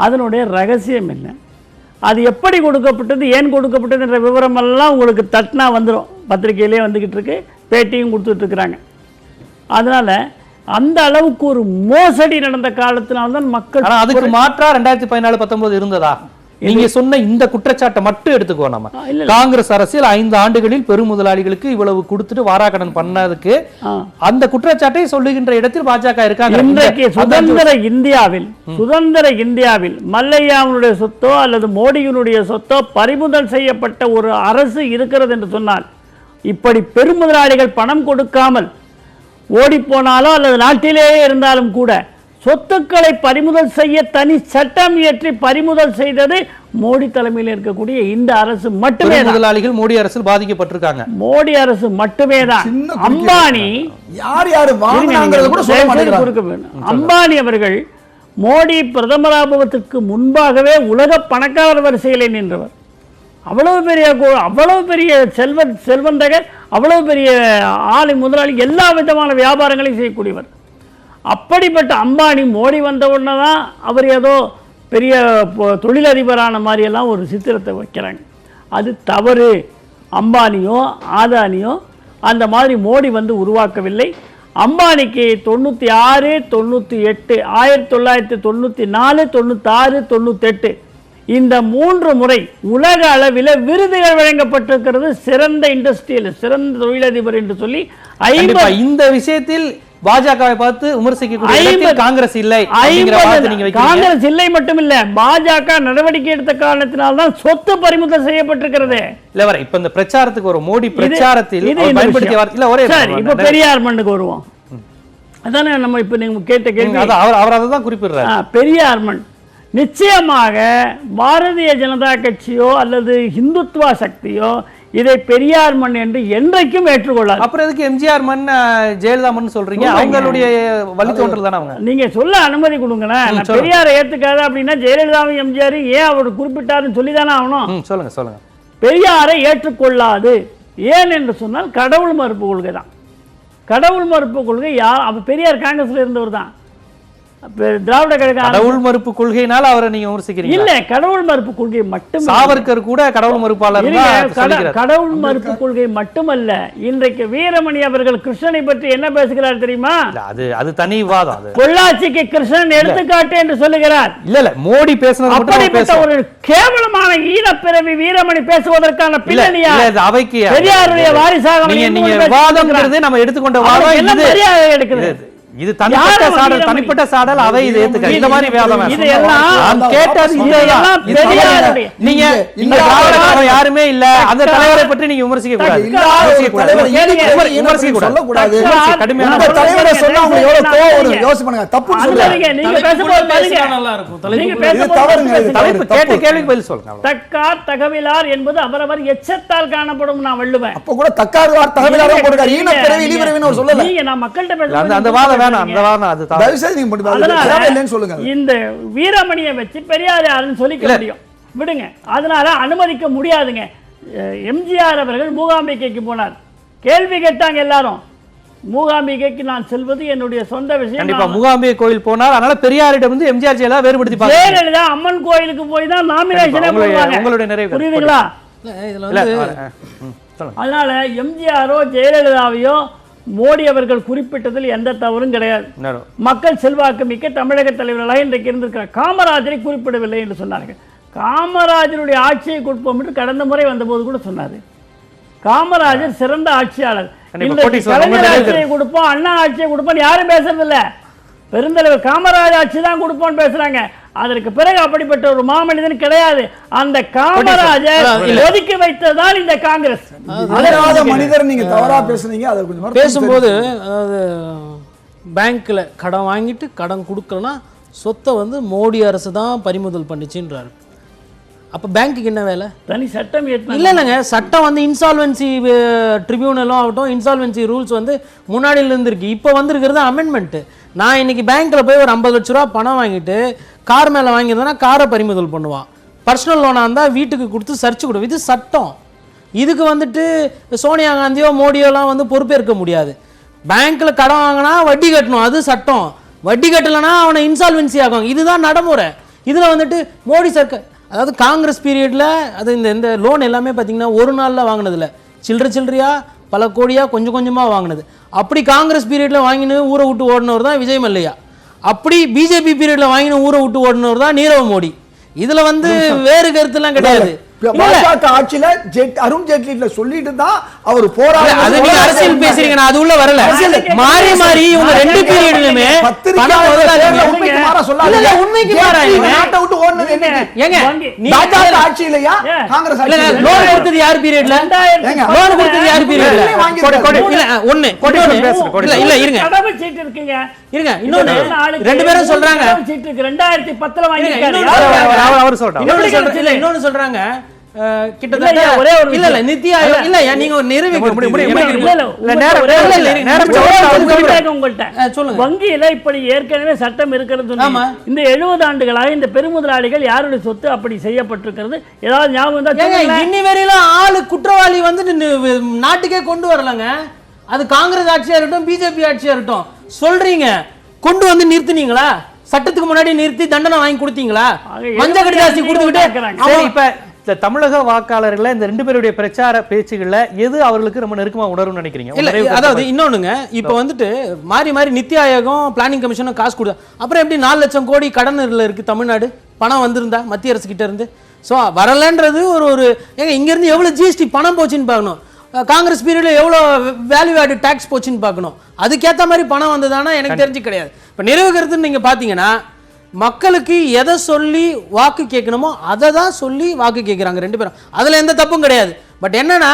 அதனுடைய ரகசியம் என்ன, அது எப்படி கொடுக்கப்பட்டது, ஏன் கொடுக்கப்பட்டதுன்ற விவரமெல்லாம் உங்களுக்கு தட்டினா வந்துடும். பத்திரிகையிலே வந்துக்கிட்டு இருக்கு, பேட்டியும் கொடுத்துட்டு இருக்கிறாங்க. அதனால் அந்த அளவுக்கு ஒரு மோசடி நடந்த காலத்தினால்தான் மக்கள். அதுக்கு மாற்றா 2014-19 இருந்ததா? நீங்க சொன்ன இந்த குற்றச்சாட்டை மட்டும் எடுத்துக்கோ. நம்ம காங்கிரஸ் அரசியல் 5 ஆண்டுகளில் பெருமுதலாளிகளுக்கு இவ்வளவு கொடுத்துட்டு வாராக்கடன் பண்ணதுக்கு அந்த குற்றச்சாட்டை சொல்லுகின்ற இடத்தில் பாஜக இருக்காங்க. இன்றைக்கு சுதந்திர இந்தியாவில் மல்லையாவுடைய சொத்தோ அல்லது மோடியினுடைய சொத்தோ பறிமுதல் செய்யப்பட்ட ஒரு அரசு இருக்கிறது என்று சொன்னால், இப்படி பெருமுதலாளிகள் பணம் கொடுக்காமல் ஓடிப்போனாலோ அல்லது நாட்டிலேயே இருந்தாலும் கூட சொத்துக்களை பறிமுதல் செய்ய தனி சட்டம் இயற்றி பறிமுதல் செய்தது மோடி தலைமையில் இருக்கக்கூடிய இந்த அரசு மட்டுமே. முதலாளிகள் மோடி அரசில் பாதிக்கப்பட்டிருக்காங்க. மோடி அரசு மட்டுமே தான். அம்பானி அம்பானி அவர்கள் மோடி பிரதமராபவதற்கு முன்பாகவே உலக பணக்காரர் வரிசையிலே நின்றவர். அவ்வளவு பெரிய செல்வந்தகர், அவ்வளவு பெரிய ஆலை முதலாளி, எல்லா விதமான வியாபாரங்களையும் செய்யக்கூடியவர். அப்படிப்பட்ட அம்பானி மோடி வந்த உடனே தான் அவர் ஏதோ பெரிய தொழிலதிபரான மாதிரியெல்லாம் ஒரு சித்திரத்தை வைக்கிறாங்க. அது தவறு. அம்பானியோ ஆதானியோ அந்த மாதிரி மோடி வந்து உருவாக்கவில்லை. அம்பானிக்கு 96, 98, 1994, 96, 98 இந்த 3 முறை உலக அளவில் விருதுகள் வழங்கப்பட்டிருக்கிறது. சிறந்த இண்டஸ்ட்ரியல், சிறந்த தொழிலதிபர் என்று சொல்லி. இந்த விஷயத்தில் பாஜகவை பார்த்து விமர்சிக்க காங்கிரஸ் இல்லை. காங்கிரஸ் இல்லை மட்டுமில்ல, பாஜக நடவடிக்கை எடுத்த காரணத்தினால்தான் சொத்து பறிமுதல் செய்யப்பட்டிருக்கிறது. இப்ப இந்த பிரச்சாரத்துக்கு ஒரு மோடி பிரச்சாரத்தில் இப்ப பெரியார் மண்ணுக்கு வருவோம். அதானே நம்ம இப்ப நீங்க கேட்ட கேள்வி. அவர் அதை தான் குறிப்பிடுறார். பெரியார் மண் நிச்சயமாக பாரதிய ஜனதா கட்சியோ அல்லது இந்துத்துவா சக்தியோ இதை பெரியார் மண் என்று என்றைக்கும் ஏற்றுக்கொள்ளாது. அப்புறம் எதுக்கு எம்ஜிஆர் மண் ஜெயலலிதா மண் சொல்றீங்க? அவங்களுடைய வழித்தோன்றல் தானே அவங்க. நீங்க சொல்ல அனுமதி கொடுங்களேன். பெரியாரை ஏத்துக்காத அப்படின்னா ஜெயலலிதாவும் எம்ஜிஆர் ஏன் அவர் குறிப்பிட்டாருன்னு சொல்லிதானே ஆகணும். சொல்லுங்க. பெரியாரை ஏற்றுக்கொள்ளாது. ஏன் என்று சொன்னால் கடவுள் மறுப்பு கொள்கை தான். கடவுள் மறுப்பு கொள்கை யார்? பெரியார் காங்கிரஸ்ல இருந்தவர் தான். திராவிட கழக கடவுள் மறுப்பு கொள்கையினால அவரை நீங்க விமர்சிக்கிறீங்க. இல்ல, கடவுள் மறுப்பு கொள்கை மட்டும் சாவர்கர் கூட கடவுள் மறுப்பாளர் கடவுள் மறுப்பு கொள்கை மட்டுமல்ல. இன்றைக்கு வீரமணி அவர்கள் கிருஷ்ணனை பற்றி என்ன பேசுகிறார் தெரியுமா? அது தனி விவாதம். அது பொள்ளாச்சிக்கு கிருஷ்ணன் எடுத்துக்காட்டு என்று சொல்லுகிறார். இல்ல மோடி பேசுனது அப்படிப்பட்ட ஒரு கேவலமான ஈனப்பிறவி வீரமணி பேசுவதற்கான பின்னணியா அவைக்கு பெரியாருடைய வாரிசாக நீங்க விவாதம்ங்கிறது நம்ம எடுத்துக்கொண்ட வாதம் என்ன மரியாதை எடுக்கிறது? இது தனிப்பட்ட சாடல், தனிப்பட்ட சாடல். அவை இது ஏத்துக்க இந்த மாதிரி விவாதம் கேட்டது இதெல்லாம் பெரியாருடைய. நீங்க இந்த திராவிட யாருமே இல்ல, அந்த தலைவரை பற்றி நீங்க விமர்சிக்க கூடாது. விமர்சிக்க கூடாது. கடுமையான தலைவரை சொன்னா அவங்க எவ்வளவு கோவம் வரும் யோசிச்சு பண்ணுங்க. தப்பு சொல்றீங்க. நீங்க பேசும்போது பாருங்க, நல்லா இருக்கும். நீங்க பேசும்போது தலைப்பு கேட்ட கேள்விக்கு பதில் சொல்லுங்க. தக்கார் தகவிலார் என்பது அவரவர் எச்சத்தால் காணப்படும். நான் வள்ளுவேன். அப்ப கூட தக்கார் தகவிலார் போடுறாரு. ஈன பிறவி இழிபிறவின்னு ஒரு சொல்லல. நீங்க நான் மக்கள்கிட்ட பேசும்போது அந்த வாதம் வேணாம், அந்த வாதம் அது தவறு. சொல்லுங்க. இந்த வீரமணியை வச்சு பெரியார் யாருன்னு சொல்லிக்க முடியும், விடுங்க. அதனால அனுமதிக்க முடியாதுங்க. எம்ஜிஆர் அவர்கள் மூகாம்பிகைக்கு போனார். கேள்வி கேட்டாங்க எல்லாரும். மூகாம்பிகைக்கு நான் செல்வது என்னுடைய சொந்த விஷயம். கண்டிப்பா மூகாம்பிகை கோயில் போனார். அதனால பெரியாரிடம் வந்து எம்ஜிஆர் ஜெயலலிதா வேறுபடுத்தி பாருங்க. ஜெயலலிதா அம்மன் கோயிலுக்கு போய் தான் நாமினேஷனே போடுவாங்க. உங்களுடைய நிறைவு புரியுதுங்களா? அதனால எம்ஜிஆரோ ஜெயலலிதாவையோ மோடி அவர்கள் குறிப்பிட்டதில் எந்த தவறும் கிடையாது. மக்கள் செல்வாக்கு மிக்க தமிழக தலைவர்களாக இன்றைக்கு இருந்திருக்கிறார். காமராஜரை குறிப்பிடவில்லை என்று சொன்னார்கள். காமராஜருடைய ஆட்சியை கொடுப்போம் என்று கடந்த முறை வந்தபோது கூட சொன்னார். காமராஜர் சிறந்த ஆட்சியாளர். கலைஞர் ஆட்சியை கொடுப்போம், அண்ணா ஆட்சியை கொடுப்போம் யாரும் பேசுறதில்ல. பெருந்தலைவர் காமராஜ் ஆட்சி தான் கொடுப்போம்னு பேசுறாங்க. அதற்கு பிறகு அப்படிப்பட்ட ஒரு மாமனிதன் கிடையாது. அந்த காமராஜர் ஒதுக்கி வைத்ததால் இந்த காங்கிரஸ். மனிதர் நீங்க தவறா பேசுனீங்க. அதை கொஞ்சம் பேசும்போது அதாவது பேங்க்ல கடன் வாங்கிட்டு கடன் கொடுக்கலன்னா சொத்தை வந்து மோடி அரசு தான் பறிமுதல் பண்ணிச்சுன்றாரு. அப்ப பேங்க்குக்கு என்ன வேலை? தனி சட்டம் இல்லைங்க. சட்டம் வந்து இன்சால்வன்சி ட்ரிபியூனலும் ஆகட்டும், இன்சால்வன்சி ரூல்ஸ் வந்து முன்னாடியில இருந்திருக்கு. இப்போ வந்திருக்கிறது அமெண்ட்மெண்ட். நான் இன்னைக்கு பேங்க்ல போய் ஒரு 50 லட்ச ரூபா பணம் வாங்கிட்டு கார் மேல வாங்கியிருந்தேன்னா காரை பறிமுதல் பண்ணுவான். பர்சனல் லோனா இருந்தா வீட்டுக்கு கொடுத்து சர்ச்சு கொடு. இது சட்டம். இதுக்கு வந்துட்டு சோனியா காந்தியோ மோடியோலாம் வந்து பொறுப்பேற்க முடியாது. பேங்க்ல கடன் வாங்கினா வட்டி கட்டணும், அது சட்டம். வட்டி கட்டலைன்னா அவனை இன்சால்வன்சி ஆகும். இதுதான் நடைமுறை. இதுல வந்துட்டு மோடி சர்க்கார், அதாவது காங்கிரஸ் பீரியட்ல அது இந்த லோன் எல்லாமே பார்த்தீங்கன்னா ஒரு நாளில் வாங்கினதில்ல, சில்லறையா பல கோடியா கொஞ்சம் கொஞ்சமா வாங்கினது. அப்படி காங்கிரஸ் பீரியட்ல வாங்கினு ஊரை விட்டு ஓடினவர் தான் விஜய் மல்லையா. அப்படி பிஜேபி பீரியட்ல வாங்கின ஊரை விட்டு ஓடினவர் தான் நீரவ் மோடி. இதுல வந்து வேறு கருத்துலாம் கிடையாது. ஆட்சியில அருண் ஜேட்லி சொல்லிட்டு தான் அவர் போராட. அது நீங்க அரசியல் பேசுறீங்க, நான் அது உள்ள வரல. மாறி மாறி இவங்க ரெண்டு பீரியட்லயுமே பணம் உண்மைக்கு மாறா சொல்லாதீங்க. இல்ல உண்மைக்கு மாறா. நாட்டை விட்டு ஓடுனது என்னங்க? ஏங்க பாஜக ஆட்சியிலயா காங்கிரஸ் ஆட்சியில லோன் கொடுத்தது யார் பீரியட்ல? லோன் கொடுத்தது யார் பீரியட்ல? இல்ல ஒண்ணே இல்ல இருங்க கடமை சீட்டு இருக்குங்க. இருங்க இன்னொன்னு ரெண்டு பேரும் சொல்றாங்க சீட்டு இருக்கு. 2010ல வாங்கிருக்காரு. அவர் சொல்றாங்க. இன்னொன்னு சொல்றாங்க கிட்டத்தட்ட ஒரே ஒரு இல்ல நித்தி ஆயோக் இல்ல நீங்க நிரூபிக்க சொல்லுங்க. வங்கியில இப்படி ஏற்கனவே சட்டம் இருக்கிறது. இந்த 70 ஆண்டுகளாக இந்த பெருமுதலாளிகள் யாருடைய சொத்து அப்படி செய்யப்பட்டிருக்கிறது ஏதாவது ஞாபகம் தான்? இன்னி வரையில ஆளு குற்றவாளி வந்து நாட்டுக்கே கொண்டு வரலங்க. அது காங்கிரஸ் ஆட்சியா இருக்கட்டும் பிஜேபி ஆட்சியா இருக்கட்டும். சொல்றீங்க கொண்டு வந்து நிறுத்தினீங்களா? சட்டத்துக்கு முன்னாடி நிறுத்தி தண்டனை வாங்கி கொடுத்தீங்களா? மஞ்ச கடிதாசி கொடுத்துக்கிட்டு இப்ப இந்த தமிழக வாக்காளர்களை இந்த ரெண்டு பேருடைய பிரச்சார பேச்சுகள்ல எது அவர்களுக்கு ரொம்ப நெருக்கமா உணரும்னு நினைக்கிறீங்க? இல்ல அதாவது இன்னொன்னுங்க, இப்ப வந்துட்டு மாறி மாறி நித்தி ஆயோகம் பிளானிங் கமிஷனும் காசு கொடுத்தா அப்புறம் எப்படி 4 லட்சம் கோடி கடன்ல இருக்கு தமிழ்நாடு? பணம் வந்திருந்தா மத்திய அரசு கிட்ட இருந்து. ஸோ வரலன்றது ஒரு ஏங்க இங்க இருந்து எவ்வளவு ஜிஎஸ்டி பணம் போச்சுன்னு பார்க்கணும். காங்கிரஸ் பீரியட்ல எவ்வளோ வேல்யூ ஆட் டாக்ஸ் போச்சுன்னு பார்க்கணும். அதுக்கேற்ற மாதிரி பணம் வந்ததானா எனக்கு தெரிஞ்சு கிடையாது. இப்போ நிறைவு கருத்துன்னு நீங்க பாத்தீங்கன்னா மக்களுக்கு எதை சொல்லி வாக்கு கேட்கணுமோ அதை தான் சொல்லி வாக்கு கேட்குறாங்க ரெண்டு பேரும். அதில் எந்த தப்பும் கிடையாது. பட் என்னன்னா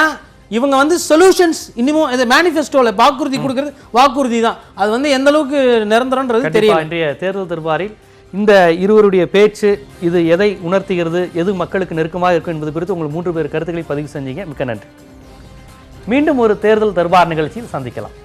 இவங்க வந்து சொல்யூஷன்ஸ் இன்னமும் இது மேனிஃபெஸ்டோவில் வாக்குறுதி கொடுக்குறது வாக்குறுதி தான். அது வந்து எந்த அளவுக்கு நிரந்தரம்ன்றது தெரியல. இன்றைய தேர்தல் தர்பாரில் இந்த இருவருடைய பேச்சு இது எதை உணர்த்துகிறது, எது மக்களுக்கு நெருக்கமாக இருக்கும் என்பது குறித்து உங்கள் 3 பேர் கருத்துக்களை பதிவு செஞ்சீங்க. மிக்க நன்றி. மீண்டும் ஒரு தேர்தல் தர்பார் நிகழ்ச்சியில் சந்திக்கலாம்.